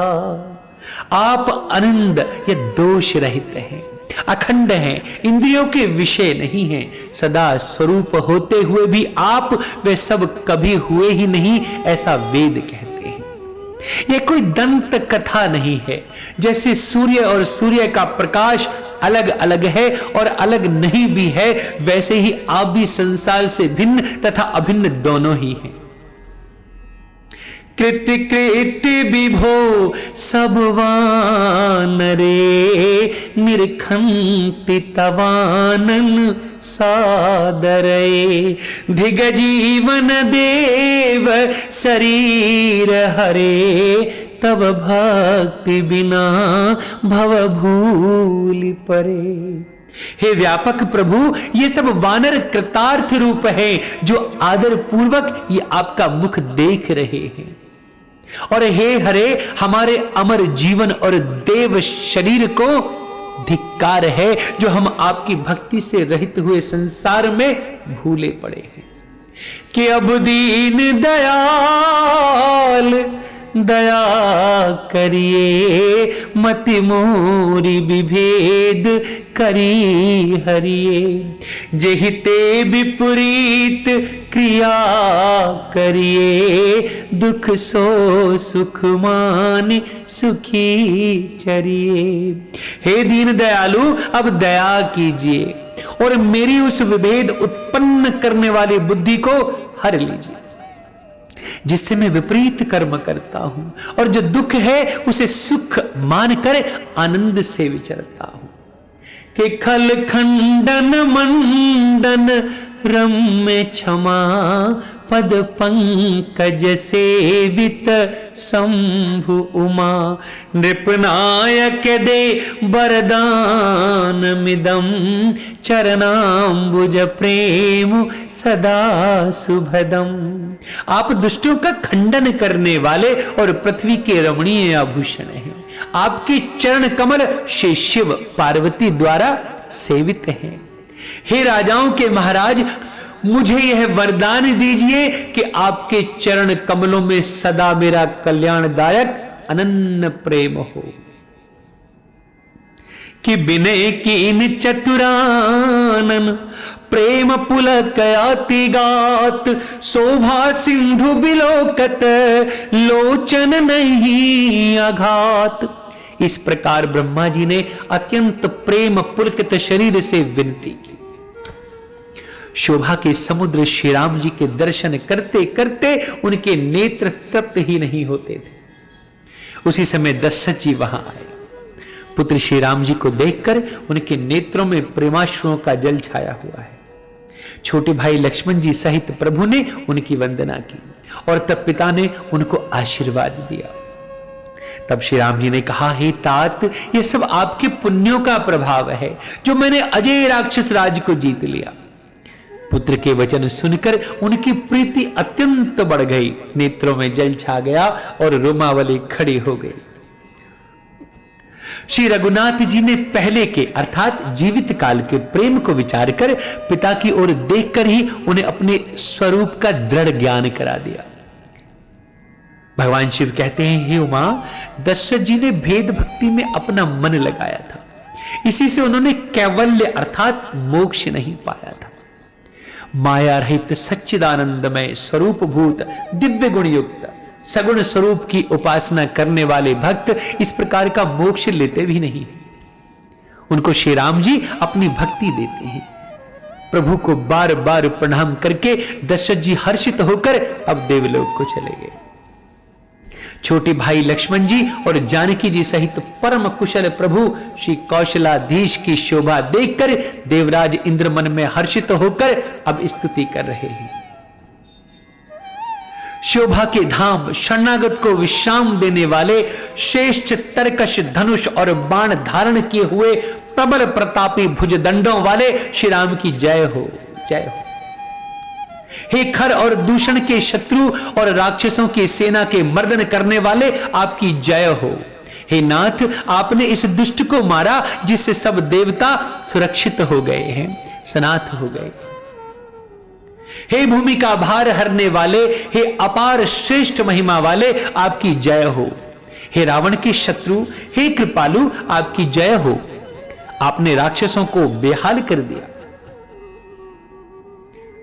आप आनंद या दोष रहित हैं, अखंड हैं, इंद्रियों के विषय नहीं हैं, सदा स्वरूप होते हुए भी आप वे सब कभी हुए ही नहीं, ऐसा वेद कहते हैं। यह कोई दंत कथा नहीं है। जैसे सूर्य और सूर्य का प्रकाश अलग अलग है और अलग नहीं भी है, वैसे ही आप भी संसार से भिन्न तथा अभिन्न दोनों ही हैं। कृति कृति विभो सब वानरे, निरखंति तवानन सादरे। धिग जीवन देव शरीर हरे, तब भक्ति बिना भव भूलि परे। हे व्यापक प्रभु, ये सब वानर कृतार्थ रूप है जो आदर पूर्वक ये आपका मुख देख रहे हैं। और हे हरे, हमारे अमर जीवन और देव शरीर को धिक्कार है जो हम आपकी भक्ति से रहित हुए संसार में भूले पड़े हैं। कि अब दीन दयाल दया करिए, मति मोरी विभेद करी हरिए। जेहिते विपरीत क्रिया करिए, दुख सो सुख मान सुखी चरिए। हे दीन दयालु, अब दया कीजिए और मेरी उस विभेद उत्पन्न करने वाली बुद्धि को हर लीजिए, जिससे मैं विपरीत कर्म करता हूं और जो दुख है उसे सुख मानकर आनंद से विचरता हूं। कि खल खंडन मंडन रम्य क्षमा, पद पंकज सेवित शंभु उमा। नृपनायक दे वरदान मिदम, चरणाम्बुज प्रेम सदा शुभदम। आप दुष्टों का खंडन करने वाले और पृथ्वी के रमणीय आभूषण हैं। आपके चरण कमल श्री शिव पार्वती द्वारा सेवित हैं। हे राजाओं के महाराज, मुझे यह वरदान दीजिए कि आपके चरण कमलों में सदा मेरा कल्याणदायक अनन्य प्रेम हो। कि बिने कीन चतुरानन, प्रेम पुलक अति गात। शोभा सिंधु बिलोकत, लोचन नहीं आघात। इस प्रकार ब्रह्मा जी ने अत्यंत प्रेम पुलकित शरीर से विनती की। शोभा के समुद्र श्री राम जी के दर्शन करते करते उनके नेत्र तृप्त ही नहीं होते थे। उसी समय दशरथ जी वहां आए। पुत्र श्री राम जी को देखकर उनके नेत्रों में प्रेमाश्रुओं का जल छाया हुआ है। छोटे भाई लक्ष्मण जी सहित प्रभु ने उनकी वंदना की और तब पिता ने उनको आशीर्वाद दिया। तब श्री राम जी ने कहा, हे तात, ये सब आपके पुण्यों का प्रभाव है जो मैंने अजय राक्षस राज को जीत लिया। पुत्र के वचन सुनकर उनकी प्रीति अत्यंत बढ़ गई, नेत्रों में जल छा गया और रोमावली खड़ी हो गई। श्री रघुनाथ जी ने पहले के अर्थात जीवित काल के प्रेम को विचार कर पिता की ओर देखकर ही उन्हें अपने स्वरूप का दृढ़ ज्ञान करा दिया। भगवान शिव कहते हैं, हे उमा, दशरथ जी ने भेद भक्ति में अपना मन लगाया था, इसी से उन्होंने कैवल्य अर्थात मोक्ष नहीं पाया था। माया रहित सच्चिदानंदमय स्वरूप भूत दिव्य गुण युक्त सगुण स्वरूप की उपासना करने वाले भक्त इस प्रकार का मोक्ष लेते भी नहीं। उनको श्री राम जी अपनी भक्ति देते हैं। प्रभु को बार बार प्रणाम करके दशरथ जी हर्षित होकर अब देवलोक को चले गए। छोटे भाई लक्ष्मण जी और जानकी जी सहित परम कुशल प्रभु श्री कौशलाधीश की शोभा देखकर देवराज इंद्र मन में हर्षित होकर अब स्तुति कर रहे हैं। शोभा के धाम शरणागत को विश्राम देने वाले श्रेष्ठ तरकश धनुष और बाण धारण किए हुए प्रबल प्रतापी भुजदंडों वाले श्री राम की जय हो, जय हो। हे खर और दूषण के शत्रु और राक्षसों की सेना के मर्दन करने वाले आपकी जय हो। हे नाथ, आपने इस दुष्ट को मारा जिससे सब देवता सुरक्षित हो गए हैं, सनाथ हो गए। हे भूमि का भार हरने वाले, हे अपार श्रेष्ठ महिमा वाले, आपकी जय हो। हे रावण के शत्रु, हे कृपालु, आपकी जय हो। आपने राक्षसों को बेहाल कर दिया।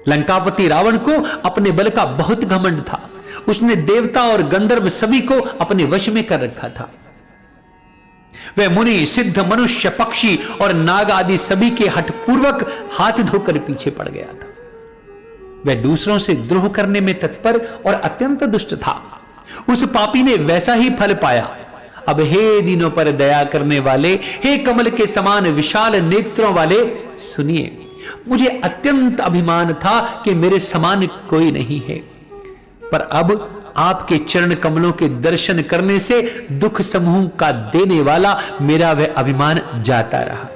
लंकापति रावण को अपने बल का बहुत घमंड था। उसने देवता और गंधर्व सभी को अपने वश में कर रखा था। वह मुनि, सिद्ध, मनुष्य, पक्षी और नाग आदि सभी के हठपूर्वक हाथ धोकर पीछे पड़ गया था। वह दूसरों से द्रोह करने में तत्पर और अत्यंत दुष्ट था। उस पापी ने वैसा ही फल पाया। अब हे दीनों पर दया करने वाले, हे कमल के समान विशाल नेत्रों वाले, सुनिए, मुझे अत्यंत अभिमान था कि मेरे समान कोई नहीं है, पर अब आपके चरण कमलों के दर्शन करने से दुख समूह का देने वाला मेरा वह अभिमान जाता रहा।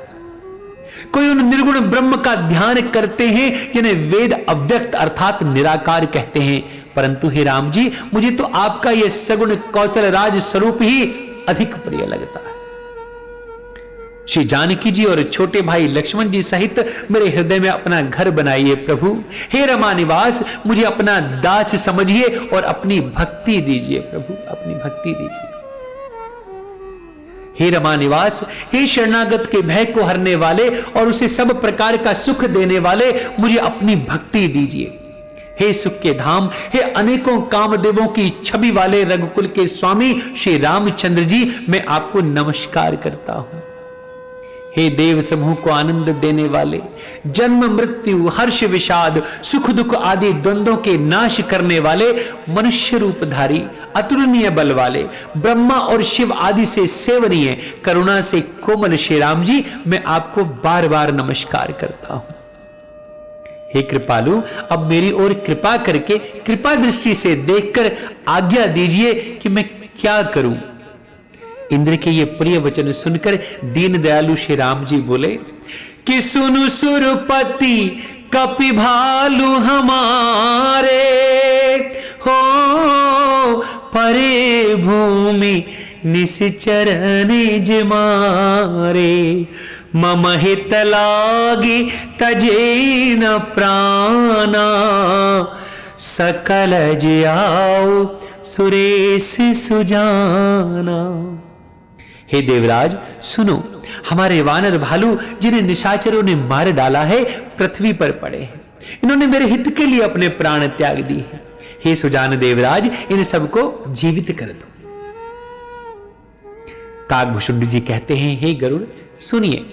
कोई उन निर्गुण ब्रह्म का ध्यान करते हैं जिन्हें वेद अव्यक्त अर्थात निराकार कहते हैं, परंतु हे राम जी, मुझे तो आपका यह सगुण कौशल राज स्वरूप ही अधिक प्रिय लगता है। श्री जानकी जी और छोटे भाई लक्ष्मण जी सहित मेरे हृदय में अपना घर बनाइए प्रभु। हे रमा निवास, मुझे अपना दास समझिए और अपनी भक्ति दीजिए प्रभु, अपनी भक्ति दीजिए। हे रमा निवास, हे शरणागत के भय को हरने वाले और उसे सब प्रकार का सुख देने वाले, मुझे अपनी भक्ति दीजिए। हे सुख के धाम, हे अनेकों कामदेवों की छवि वाले रघुकुल के स्वामी श्री रामचंद्र जी, मैं आपको नमस्कार करता हूं। हे देव समूह को आनंद देने वाले, जन्म मृत्यु हर्ष विषाद सुख दुख आदि द्वंद्वों के नाश करने वाले, मनुष्य रूपधारी अतुलनीय बल वाले, ब्रह्मा और शिव आदि से सेवनीय करुणा से कोमल श्री राम जी, मैं आपको बार बार नमस्कार करता हूं। हे कृपालु, अब मेरी ओर कृपा करके कृपा दृष्टि से देखकर आज्ञा दीजिए कि मैं क्या करूं। इंद्र के ये प्रिय वचन सुनकर दीन दयालु श्री राम जी बोले कि सुनु सुरपति कपि भालु हमारे, हो परे भूमि निश्चर निज मारे, मम हित लागी तजे न प्राणा, सकल जियाओ सुरेश सुजाना। हे देवराज सुनो, हमारे वानर भालू जिन्हें निशाचरों ने मार डाला है पृथ्वी पर पड़े हैं। इन्होंने मेरे हित के लिए अपने प्राण त्याग दिए हैं। हे सुजान देवराज, इन सबको जीवित कर दो। काकभूषुंड जी कहते हैं, हे गरुड़ सुनिए,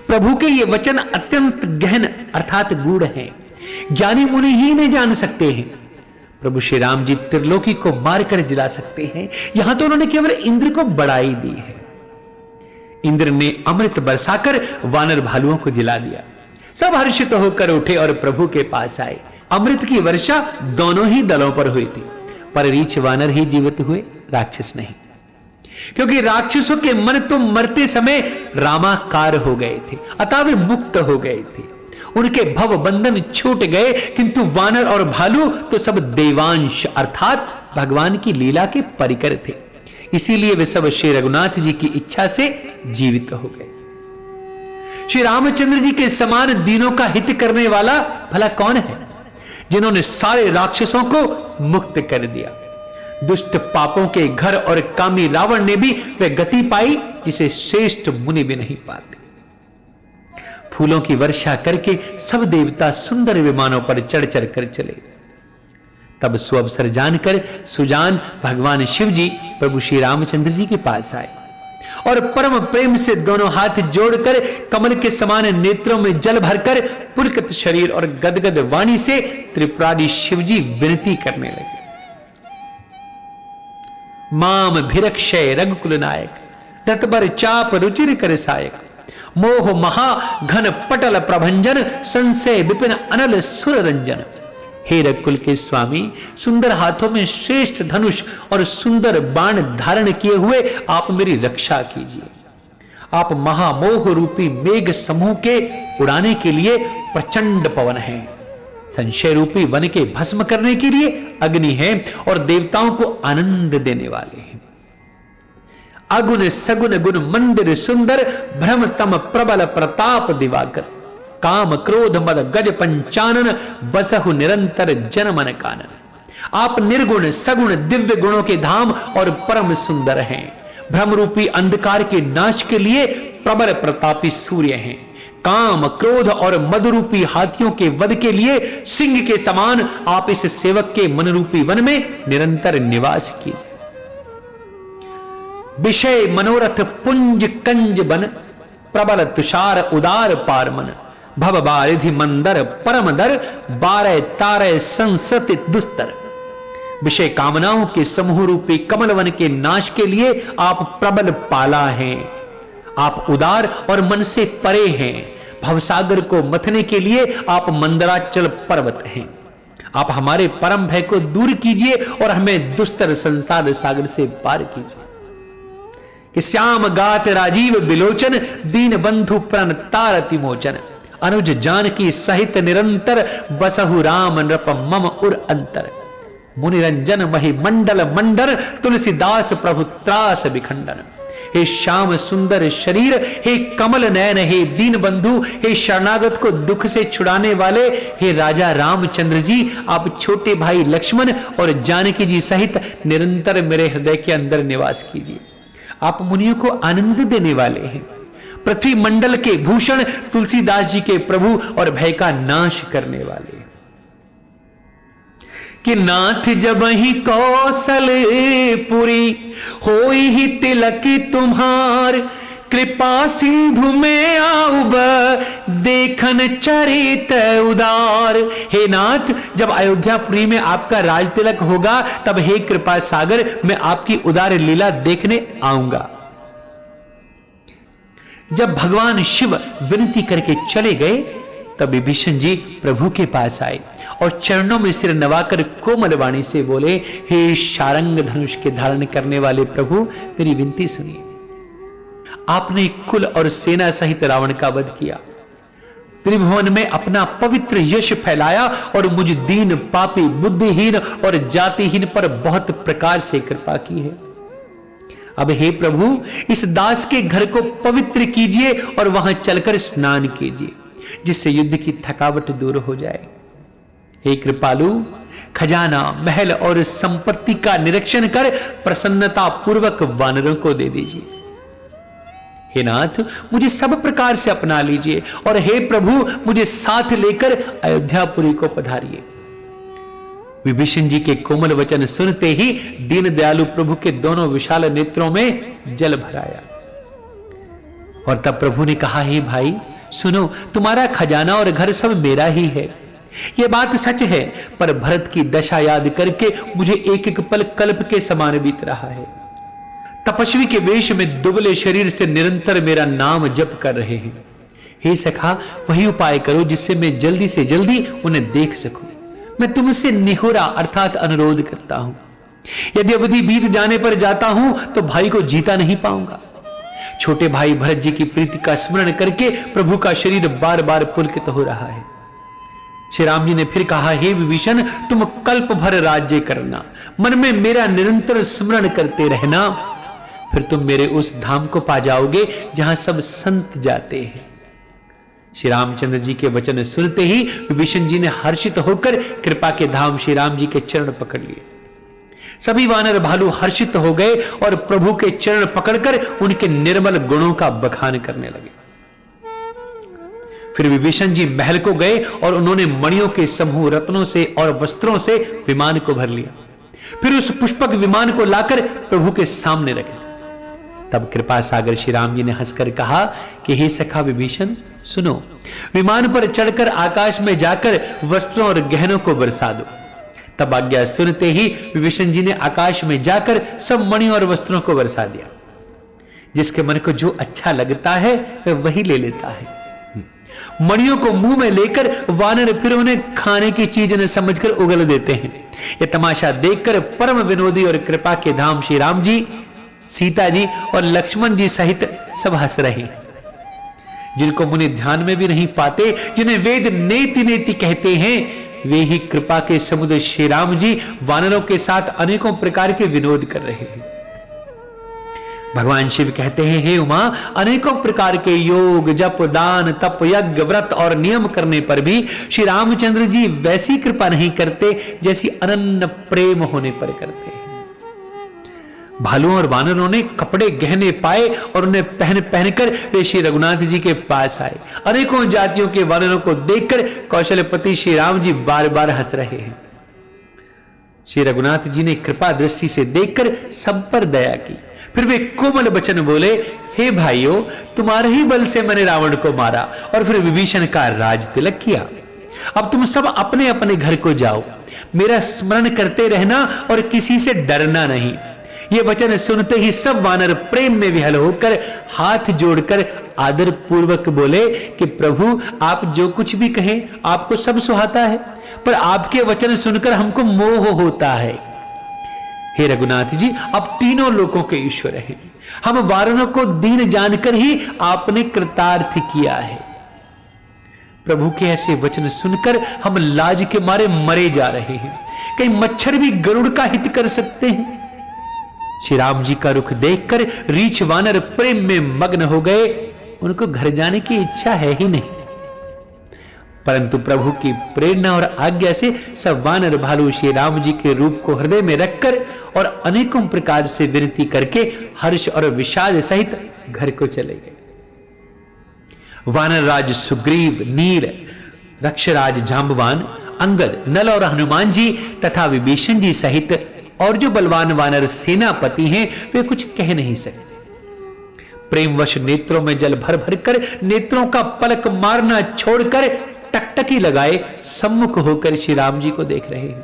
प्रभु के ये वचन अत्यंत गहन अर्थात गूढ़ हैं, ज्ञानी मुनि ही नहीं जान सकते हैं। प्रभु श्री राम जी त्रिलोकी को मारकर जिला सकते हैं, यहां तो उन्होंने केवल इंद्र को बढ़ाई दी है। इंद्र ने अमृत बरसाकर वानर भालुओं को जिला दिया। सब हर्षित होकर उठे और प्रभु के पास आए। अमृत की वर्षा दोनों ही दलों पर हुई थी, पर रीछ वानर ही जीवित हुए, राक्षस नहीं, क्योंकि राक्षसों के मन तो मरते समय रामाकार हो गए थे, अतः वे मुक्त हो गए थे, उनके भव बंधन छूट गए। किंतु वानर और भालू तो सब देवांश अर्थात भगवान की लीला के परिकर थे, इसीलिए वे सब श्री रघुनाथ जी की इच्छा से जीवित हो गए। श्री रामचंद्र जी के समान दीनों का हित करने वाला भला कौन है, जिन्होंने सारे राक्षसों को मुक्त कर दिया। दुष्ट पापों के घर और कामी रावण ने भी वह गति पाई जिसे श्रेष्ठ मुनि भी नहीं पाते। फूलों की वर्षा करके सब देवता सुंदर विमानों पर चढ़ चढ़ कर चले। तब सुअवसर जानकर सुजान भगवान शिव जी प्रभु श्री रामचंद्र जी के पास आए और परम प्रेम से दोनों हाथ जोड़कर कमल के समान नेत्रों में जल भरकर पुलकित शरीर और गदगद वाणी से त्रिपुरारी शिव जी विनती करने लगे। माम भिरक्षय रघुकुल नायक, तत्पर चाप रुचिर कर सायक, मोह महा घन पटल प्रभंजन, संशय विपिन अनल सुर रंजन। हे रघुकुल के स्वामी, सुंदर हाथों में श्रेष्ठ धनुष और सुंदर बाण धारण किए हुए आप मेरी रक्षा कीजिए। आप महामोह रूपी मेघ समूह के उड़ाने के लिए प्रचंड पवन हैं, संशय रूपी वन के भस्म करने के लिए अग्नि है और देवताओं को आनंद देने वाले हैं। अगुण सगुण गुण मंदिर सुंदर, भ्रम तम प्रबल प्रताप दिवाकर, काम क्रोध मद गज पंचानन, बसहु निरंतर जन मन कानन। आप निर्गुण सगुण दिव्य गुणों के धाम और परम सुंदर हैं। भ्रम रूपी अंधकार के नाश के लिए प्रबल प्रतापी सूर्य हैं। काम क्रोध और मद रूपी हाथियों के वध के लिए सिंह के समान आप इस सेवक के मन रूपी वन में निरंतर निवास कीजिए। विषय मनोरथ पुंज कंज बन, प्रबल तुषार उदार पारमन, भव बारिधि मंदर परम दर, बारह तारय संसति दुस्तर। विषय कामनाओं के समूह रूपी कमल वन के नाश के लिए आप प्रबल पाला हैं। आप उदार और मन से परे हैं। भवसागर को मथने के लिए आप मंदराचल पर्वत हैं। आप हमारे परम भय को दूर कीजिए और हमें दुस्तर संसार सागर से पार कीजिए। कि श्याम गात राजीव बिलोचन, दीन बंधु प्रण तारति मोचन, अनुज जानकी सहित निरंतर, बसहु राम नृप मम उर अंतर। मुनिरंजन मही मंडल मंडन, तुलसीदास प्रभु त्रास विखंडन। हे श्याम सुंदर शरीर, हे कमल नयन, हे दीन बंधु, हे शरणागत को दुख से छुड़ाने वाले, हे राजा रामचंद्र जी, आप छोटे भाई लक्ष्मण और जानकी जी सहित निरंतर मेरे हृदय के अंदर निवास कीजिए। आप मुनियों को आनंद देने वाले हैं, पृथ्वी मंडल के भूषण तुलसीदास जी के प्रभु और भय का नाश करने वाले। कि नाथ जब ही कौशलपुरी होई ही तिलक तुम्हार, कृपा सिंधु में आउब देखन चरित उदार। हे नाथ, जब अयोध्यापुरी में आपका राज तिलक होगा तब हे कृपा सागर मैं आपकी उदार लीला देखने आऊंगा। जब भगवान शिव विनती करके चले गए तब विभीषण जी प्रभु के पास आए और चरणों में सिर नवाकर कोमल वाणी से बोले, हे शारंग धनुष के धारण करने वाले प्रभु, मेरी विनती सुनिए। आपने कुल और सेना सहित रावण का वध किया, त्रिभुवन में अपना पवित्र यश फैलाया और मुझ दीन पापी बुद्धिहीन और जातिहीन पर बहुत प्रकार से कृपा की है। अब हे प्रभु, इस दास के घर को पवित्र कीजिए और वहां चलकर स्नान कीजिए, जिससे युद्ध की थकावट दूर हो जाए। हे कृपालु, खजाना महल और संपत्ति का निरीक्षण कर प्रसन्नता पूर्वक वानरों को दे दीजिए। हे नाथ, मुझे सब प्रकार से अपना लीजिए और हे प्रभु, मुझे साथ लेकर अयोध्यापुरी को पधारिए। विभीषण जी के कोमल वचन सुनते ही दीन दयालु प्रभु के दोनों विशाल नेत्रों में जल भराया और तब प्रभु ने कहा, हे भाई सुनो, तुम्हारा खजाना और घर सब मेरा ही है। यह बात सच है, पर भरत की दशा याद करके मुझे एक एक पल कल्प के समान बीत रहा है। तपस्वी के वेश में दुबले शरीर से निरंतर मेरा नाम जप कर रहे हैं। हे सखा, वही उपाय करो जिससे मैं जल्दी से जल्दी उन्हें देख सकूं। मैं तुमसे निहोरा अर्थात अनुरोध करता हूं। यदि अवधि बीत जाने पर जाता हूं तो भाई को जीता नहीं पाऊंगा। छोटे भाई भरत जी की प्रीति का स्मरण करके प्रभु का शरीर बार बार पुलकित हो रहा है। श्री राम जी ने फिर कहा, हे विभीषण, तुम कल्प भर राज्य करना, मन में मेरा निरंतर स्मरण करते रहना, फिर तुम मेरे उस धाम को पा जाओगे जहां सब संत जाते हैं। श्री रामचंद्र जी के वचन सुनते ही विभीषण जी ने हर्षित होकर कृपा के धाम श्री राम जी के चरण पकड़ लिए। सभी वानर भालू हर्षित हो गए और प्रभु के चरण पकड़कर उनके निर्मल गुणों का बखान करने लगे। फिर विभीषण जी महल को गए और उन्होंने मणियों के समूह, रत्नों से और वस्त्रों से विमान को भर लिया। फिर उस पुष्पक विमान को लाकर प्रभु के सामने रखे। तब कृपा सागर श्री राम जी ने हंसकर कहा कि हे सखा विभीषण, सुनो, विमान पर चढ़कर आकाश में जाकर वस्त्रों और गहनों को बरसा दो। तब आज्ञा सुनते ही विभीषण जी ने आकाश में जाकर सब मणि और वस्त्रों को बरसा दिया। जिसके मन को जो अच्छा लगता है वह वही ले लेता है। मणियों को मुंह में लेकर वानर फिर उन्हें खाने की चीज न समझकर उगल देते हैं। यह तमाशा देखकर परम विनोदी और कृपा के धाम श्री राम जी, सीता जी और लक्ष्मण जी सहित सब हंस रहे हैं। जिनको मुनि ध्यान में भी नहीं पाते, जिन्हें वेद नेति नेति कहते हैं, वे ही कृपा के समुद्र श्री राम जी वानरों के साथ अनेकों प्रकार के विनोद कर रहे हैं। भगवान शिव कहते हैं, हे उमा, अनेकों प्रकार के योग, जप, दान, तप, यज्ञ, व्रत और नियम करने पर भी श्री रामचंद्र जी वैसी कृपा नहीं करते जैसी अनन्य प्रेम होने पर करते हैं। भालुओं और वानरों ने कपड़े गहने पाए और उन्हें पहन पहनकर वे श्री रघुनाथ जी के पास आए। अनेकों जातियों के वानरों को देखकर कौशलपति श्री राम जी बार बार हंस रहे हैं। श्री रघुनाथ जी ने कृपा दृष्टि से देखकर सब पर दया की। फिर वे कोमल वचन बोले, हे भाइयों, तुम्हारे ही बल से मैंने रावण को मारा और फिर विभीषण का राज तिलक किया। अब तुम सब अपने अपने घर को जाओ, मेरा स्मरण करते रहना और किसी से डरना नहीं। ये वचन सुनते ही सब वानर प्रेम में विहल होकर हाथ जोड़कर आदर पूर्वक बोले कि प्रभु, आप जो कुछ भी कहें आपको सब सुहाता है, पर आपके वचन सुनकर हमको मोह होता है। हे रघुनाथ जी, आप तीनों लोकों के ईश्वर हैं। हम वानरों को दीन जानकर ही आपने कृतार्थ किया है। प्रभु के ऐसे वचन सुनकर हम लाज के मारे मरे जा रहे हैं। कहीं मच्छर भी गरुड़ का हित कर सकते हैं? श्री राम जी का रुख देखकर रीछ वानर प्रेम में मग्न हो गए। उनको घर जाने की इच्छा है ही नहीं, परंतु प्रभु की प्रेरणा और आज्ञा से सब वानर भालू श्री राम जी के रूप को हृदय में रखकर और अनेकों प्रकार से विनती करके हर्ष और विषाद सहित घर को चले गए। वानर राज सुग्रीव, नील, रक्षराज जांबवान, अंगद, नल और हनुमान जी तथा विभीषण जी सहित और जो बलवान वानर सेनापति हैं वे कुछ कह नहीं सकते। प्रेमवश नेत्रों में जल भर भर कर, नेत्रों का पलक मारना छोड़कर टकटकी लगाए सम्मुख होकर श्री राम जी को देख रहे हैं।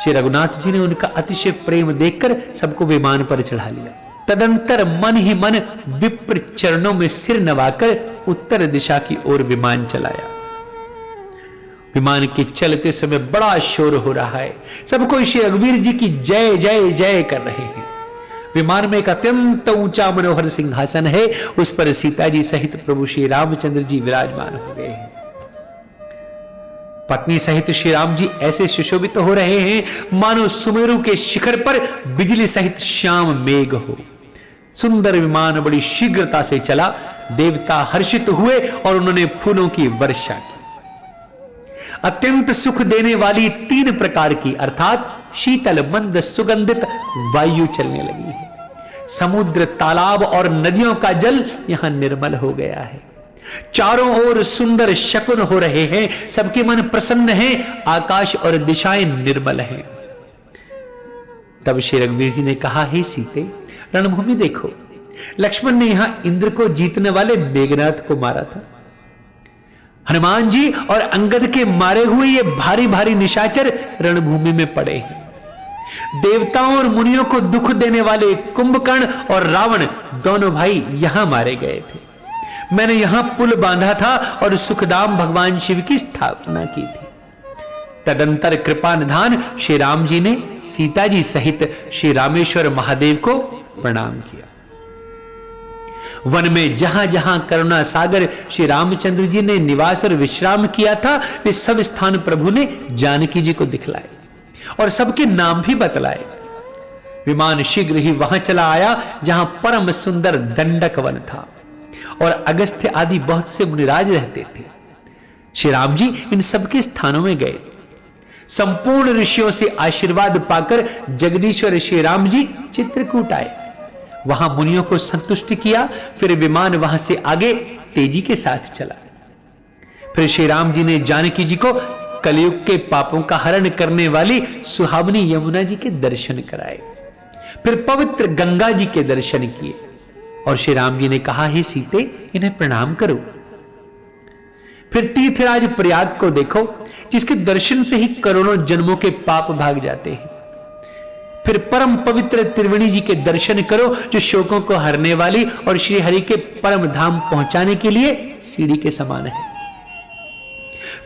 श्री रघुनाथ जी ने उनका अतिशय प्रेम देखकर सबको विमान पर चढ़ा लिया। तदंतर मन ही मन विप्र चरणों में सिर नवाकर उत्तर दिशा की ओर विमान चलाया। विमान के चलते समय बड़ा शोर हो रहा है, सबको श्री रघुवीर जी की जय जय जय कर रहे हैं। विमान में एक अत्यंत ऊंचा मनोहर सिंहासन है, उस पर सीता जी सहित प्रभु श्री रामचंद्र जी विराजमान हो गए हैं। पत्नी सहित श्री राम जी ऐसे सुशोभित हो रहे हैं मानो सुमेरु के शिखर पर बिजली सहित श्याम मेघ हो। सुंदर विमान बड़ी शीघ्रता से चला। देवता हर्षित हुए और उन्होंने फूलों की वर्षा की। अत्यंत सुख देने वाली 3 प्रकार की अर्थात शीतल, मंद, सुगंधित वायु चलने लगी है। समुद्र, तालाब और नदियों का जल यहां निर्मल हो गया है। चारों ओर सुंदर शकुन हो रहे हैं, सबके मन प्रसन्न हैं, आकाश और दिशाएं निर्मल हैं। तब श्री रघुवीर जी ने कहा, हे सीते, रणभूमि देखो, लक्ष्मण ने यहां इंद्र को जीतने वाले मेघनाथ को मारा था। हनुमान जी और अंगद के मारे हुए ये भारी भारी निशाचर रणभूमि में पड़े हैं। देवताओं और मुनियों को दुख देने वाले कुंभकर्ण और रावण दोनों भाई यहां मारे गए थे। मैंने यहां पुल बांधा था और सुखदाम भगवान शिव की स्थापना की थी। तदंतर कृपा निधान श्री राम जी ने सीता जी सहित श्री रामेश्वर महादेव को प्रणाम किया। वन में जहां जहां करुणा सागर श्री रामचंद्र जी ने निवास और विश्राम किया था, वे सब स्थान प्रभु ने जानकी जी को दिखलाए और सबके नाम भी बतलाए। विमान शीघ्र ही वहां चला आया जहां परम सुंदर दंडक वन था और अगस्त्य आदि बहुत से मुनिराज रहते थे। श्री राम जी इन सबके स्थानों में गए। संपूर्ण ऋषियों से आशीर्वाद पाकर जगदीश्वर श्री राम जी चित्रकूट आए, वहां मुनियों को संतुष्ट किया। फिर विमान वहां से आगे तेजी के साथ चला। फिर श्री राम जी ने जानकी जी को कलयुग के पापों का हरण करने वाली सुहावनी यमुना जी के दर्शन कराए। फिर पवित्र गंगा जी के दर्शन किए और श्री राम जी ने कहा, हे सीते, इन्हें प्रणाम करो। फिर तीर्थराज प्रयाग को देखो, जिसके दर्शन से ही करोड़ों जन्मों के पाप भाग जाते हैं। फिर परम पवित्र त्रिवेणी जी के दर्शन करो, जो शोकों को हरने वाली और श्री हरि के परम धाम पहुंचाने के लिए सीढ़ी के समान है।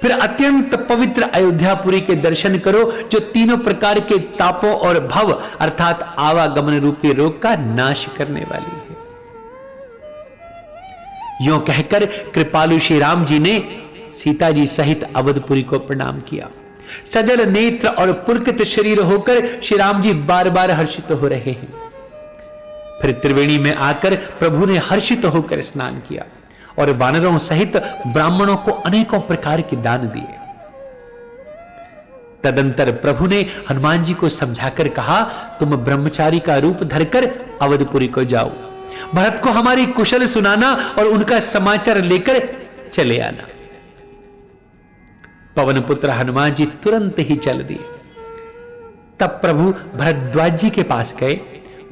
फिर अत्यंत पवित्र अयोध्यापुरी के दर्शन करो, जो तीनों प्रकार के तापों और भव अर्थात आवागमन रूपी रोग का नाश करने वाली है। यों कहकर कृपालु श्री राम जी ने सीता जी सहित अवधपुरी को प्रणाम किया। सजल नेत्र और पुलकित शरीर होकर श्री राम जी बार बार हर्षित हो रहे हैं। फिर त्रिवेणी में आकर प्रभु ने हर्षित होकर स्नान किया और वानरों सहित ब्राह्मणों को अनेकों प्रकार के दान दिए। तदंतर प्रभु ने हनुमान जी को समझाकर कहा, तुम ब्रह्मचारी का रूप धरकर अवधपुरी को जाओ, भरत को हमारी कुशल सुनाना और उनका समाचार लेकर चले आना। पवन पुत्र हनुमान जी तुरंत ही चल दिए। तब प्रभु भरद्वाज जी के पास गए।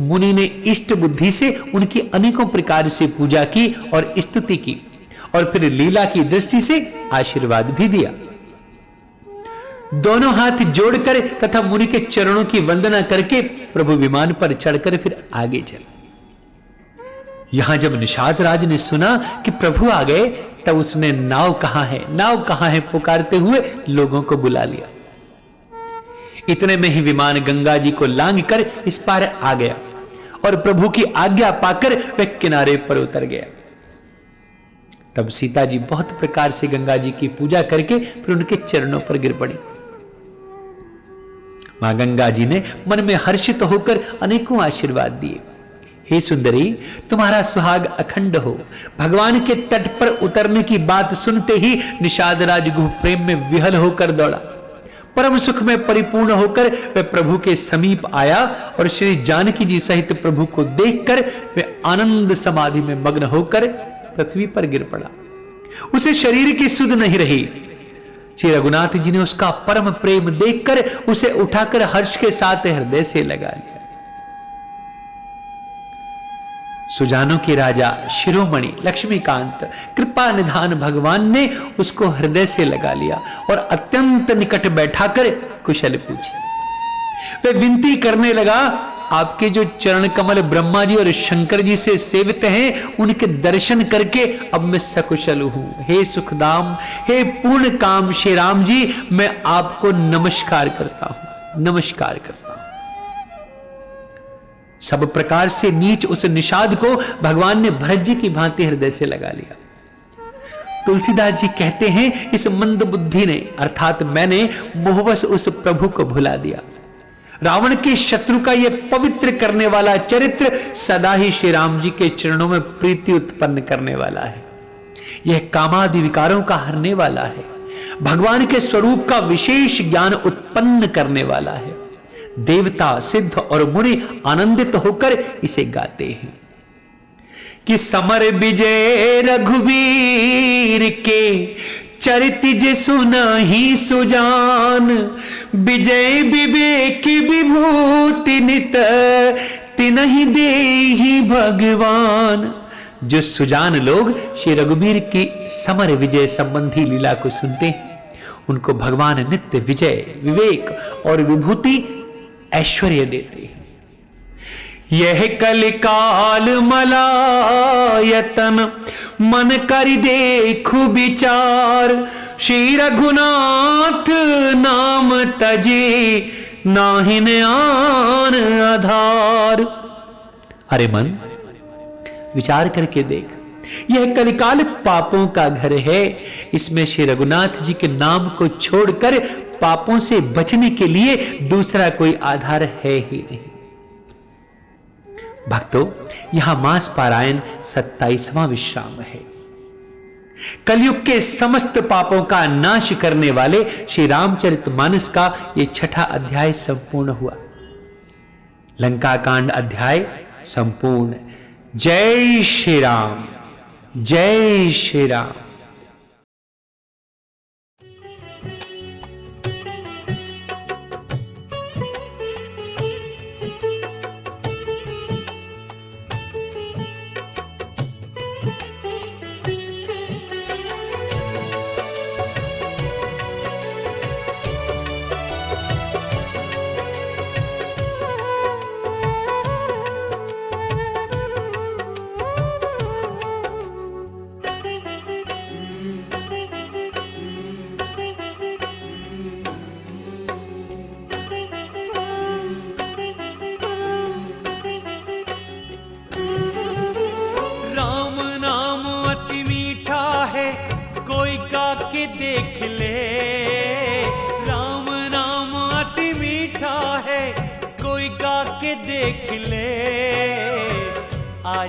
मुनि ने इष्ट बुद्धि से उनकी अनेकों प्रकार से पूजा की और स्तुति की और फिर लीला की दृष्टि से आशीर्वाद भी दिया। दोनों हाथ जोड़कर तथा मुनि के चरणों की वंदना करके प्रभु विमान पर चढ़कर फिर आगे चले। यहां जब निषाद राज ने सुना कि प्रभु आ गए, तब उसने नाव कहां है, नाव कहां है पुकारते हुए लोगों को बुला लिया। इतने में ही विमान गंगा जी को लांग कर इस पार आ गया और प्रभु की आज्ञा पाकर वह किनारे पर उतर गया। तब सीता जी बहुत प्रकार से गंगा जी की पूजा करके फिर उनके चरणों पर गिर पड़ी। मां गंगा जी ने मन में हर्षित होकर अनेकों आशीर्वाद दिए। हे सुंदरी, तुम्हारा सुहाग अखंड हो। भगवान के तट पर उतरने की बात सुनते ही निषाद राज गुह प्रेम में विहल होकर दौड़ा। परम सुख में परिपूर्ण होकर वह प्रभु के समीप आया और श्री जानकी जी सहित प्रभु को देखकर वह आनंद समाधि में मग्न होकर पृथ्वी पर गिर पड़ा। उसे शरीर की सुध नहीं रही। श्री रघुनाथ जी ने उसका परम प्रेम देखकर उसे उठाकर हर्ष के साथ हृदय से लगा लिया। सुजानों के राजा शिरोमणि लक्ष्मीकांत कृपा निधान भगवान ने उसको हृदय से लगा लिया और अत्यंत निकट बैठाकर कुशल पूछी। वह विनती करने लगा, आपके जो चरण कमल ब्रह्मा जी और शंकर जी से सेवित हैं, उनके दर्शन करके अब मैं सकुशल हूं। हे सुखदाम, हे पूर्ण काम श्री राम जी, मैं आपको नमस्कार करता हूं, नमस्कार करता हूं। सब प्रकार से नीच उस निषाद को भगवान ने भरत जी की भांति हृदय से लगा लिया। तुलसीदास जी कहते हैं, इस मंद बुद्धि ने अर्थात मैंने मोहवश उस प्रभु को भुला दिया। रावण के शत्रु का यह पवित्र करने वाला चरित्र सदा ही श्री राम जी के चरणों में प्रीति उत्पन्न करने वाला है। यह कामादि विकारों का हरने वाला है। भगवान के स्वरूप का विशेष ज्ञान उत्पन्न करने वाला है। देवता, सिद्ध और मुनि आनंदित होकर इसे गाते हैं कि समर विजय रघुवीर के चरित जे सुनाहि सुजान, विजय विवेक विभूति नित तिनहि देहि भगवान। जो सुजान लोग श्री रघुवीर की समर विजय संबंधी लीला को सुनते हैं, उनको भगवान नित्य विजय, विवेक और विभूति, ऐश्वर्य देते हैं। यह कलिकाल मलायतन मन करि देखु विचार, श्री रघुनाथ नाम तजे नाहिन आन आधार। अरे मन, विचार करके देख, यह कलिकाल पापों का घर है। इसमें श्री रघुनाथ जी के नाम को छोड़कर पापों से बचने के लिए दूसरा कोई आधार है ही नहीं। भक्तों, यहां मास पारायण 27वां विश्राम है। कलयुग के समस्त पापों का नाश करने वाले श्री रामचरितमानस का यह 6ठा अध्याय संपूर्ण हुआ। लंका कांड अध्याय संपूर्ण। जय श्री राम, जय श्री राम।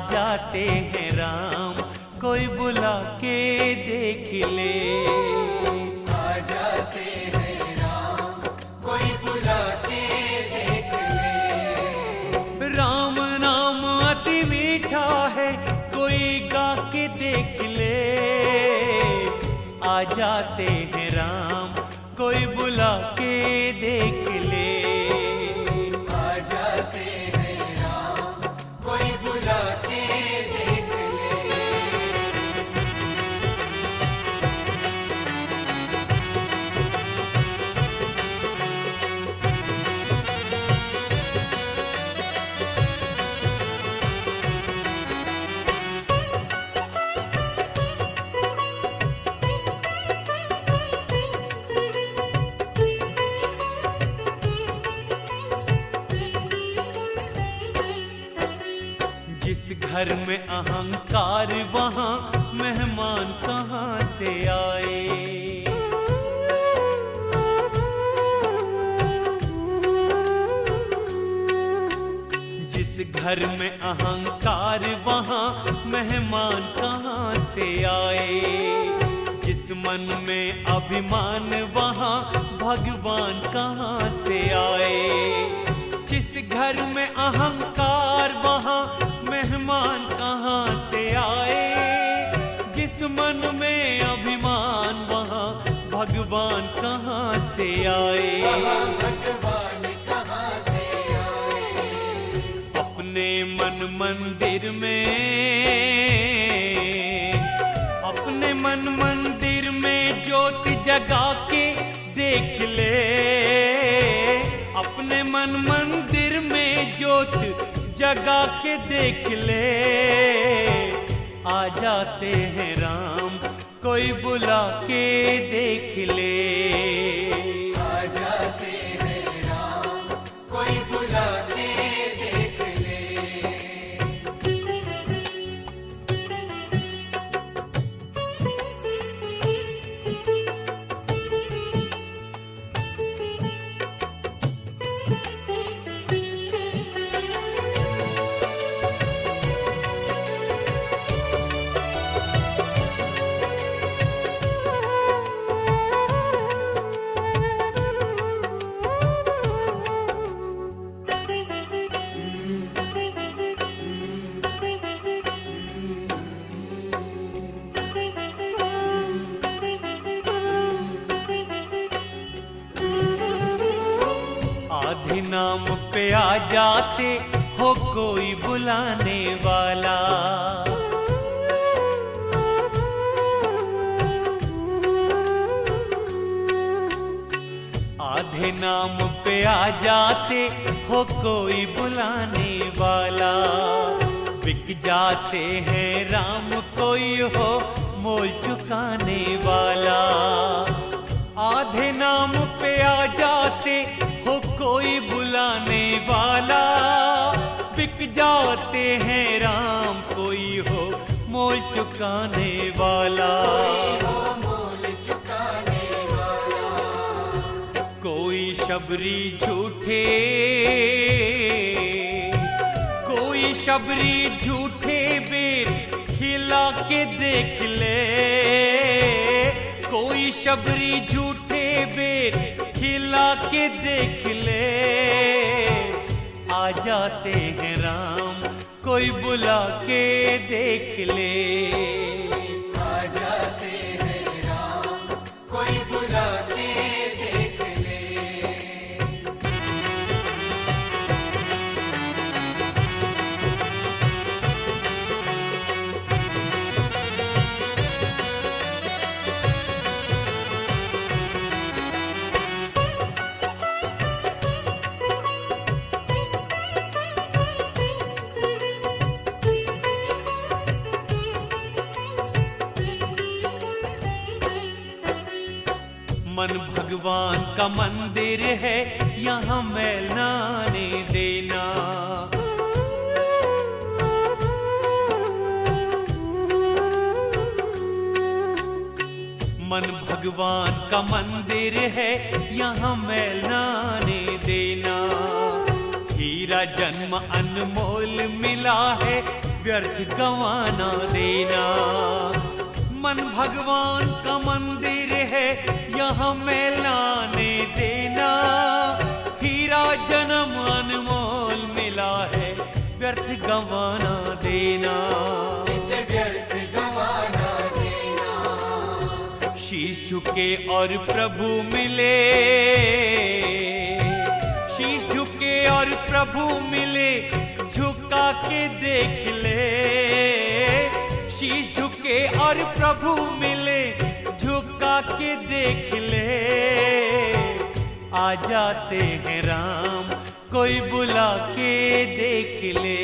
जाते हैं राम, कोई बुला के देख ले। आ जाते हैं राम, कोई बुला के देख ले। राम नाम अति मीठा है, कोई गा के देख ले। आ जाते हैं राम, कोई बुला के देख ले। घर में अहंकार, वहां मेहमान कहां से आए। घर में अहंकार वहाँ मेहमान कहाँ से आए। जिस मन में अभिमान वहाँ भगवान कहाँ से आए। जिस घर में अहंकार वहाँ मेहमान कहाँ से आए। जिस मन में अभिमान वहाँ भगवान कहाँ से आए। अपने मन मंदिर में ज्योति जगा के देख ले। अपने मन मंदिर में ज्योति जगा के देख ले। आ जाते हैं राम कोई बुला के देख ले। आ जाते हैं राम कोई बुला के देख ले। आधे नाम पे आ जाते हो कोई बुलाने वाला। आधे नाम पे आ जाते हो कोई बुलाने वाला। बिक जाते हैं राम कोई हो मोल चुकाने वाला। आधे नाम पे आ जाते हो कोई बुलाने वाला। बिक जाते हैं राम कोई हो मोल चुकाने वाला। कोई शबरी झूठे बेर खिला के देख ले। कोई शबरी झूठे बेर खिला के देख ले। आ जाते हैं राम कोई बुला के देख ले। आ जाते हैं राम कोई बुला के देख ले। मन भगवान का मंदिर है यहाँ मैल न आने देना। मन भगवान का मंदिर है यहाँ मैल न आने देना। हीरा जन्म अनमोल मिला है व्यर्थ गंवाना देना। मन भगवान का मंदिर है यहाँ मैल न आने देना। हीरा जन्म अनमोल मिला है व्यर्थ गंवाना देना। इसे व्यर्थ गंवाना देना। शीश झुके और प्रभु मिले। शीश झुके और प्रभु मिले झुका के देख ले। शीश झुके और प्रभु मिले झुका के देख ले। आ जाते हैं राम कोई बुला के देख ले।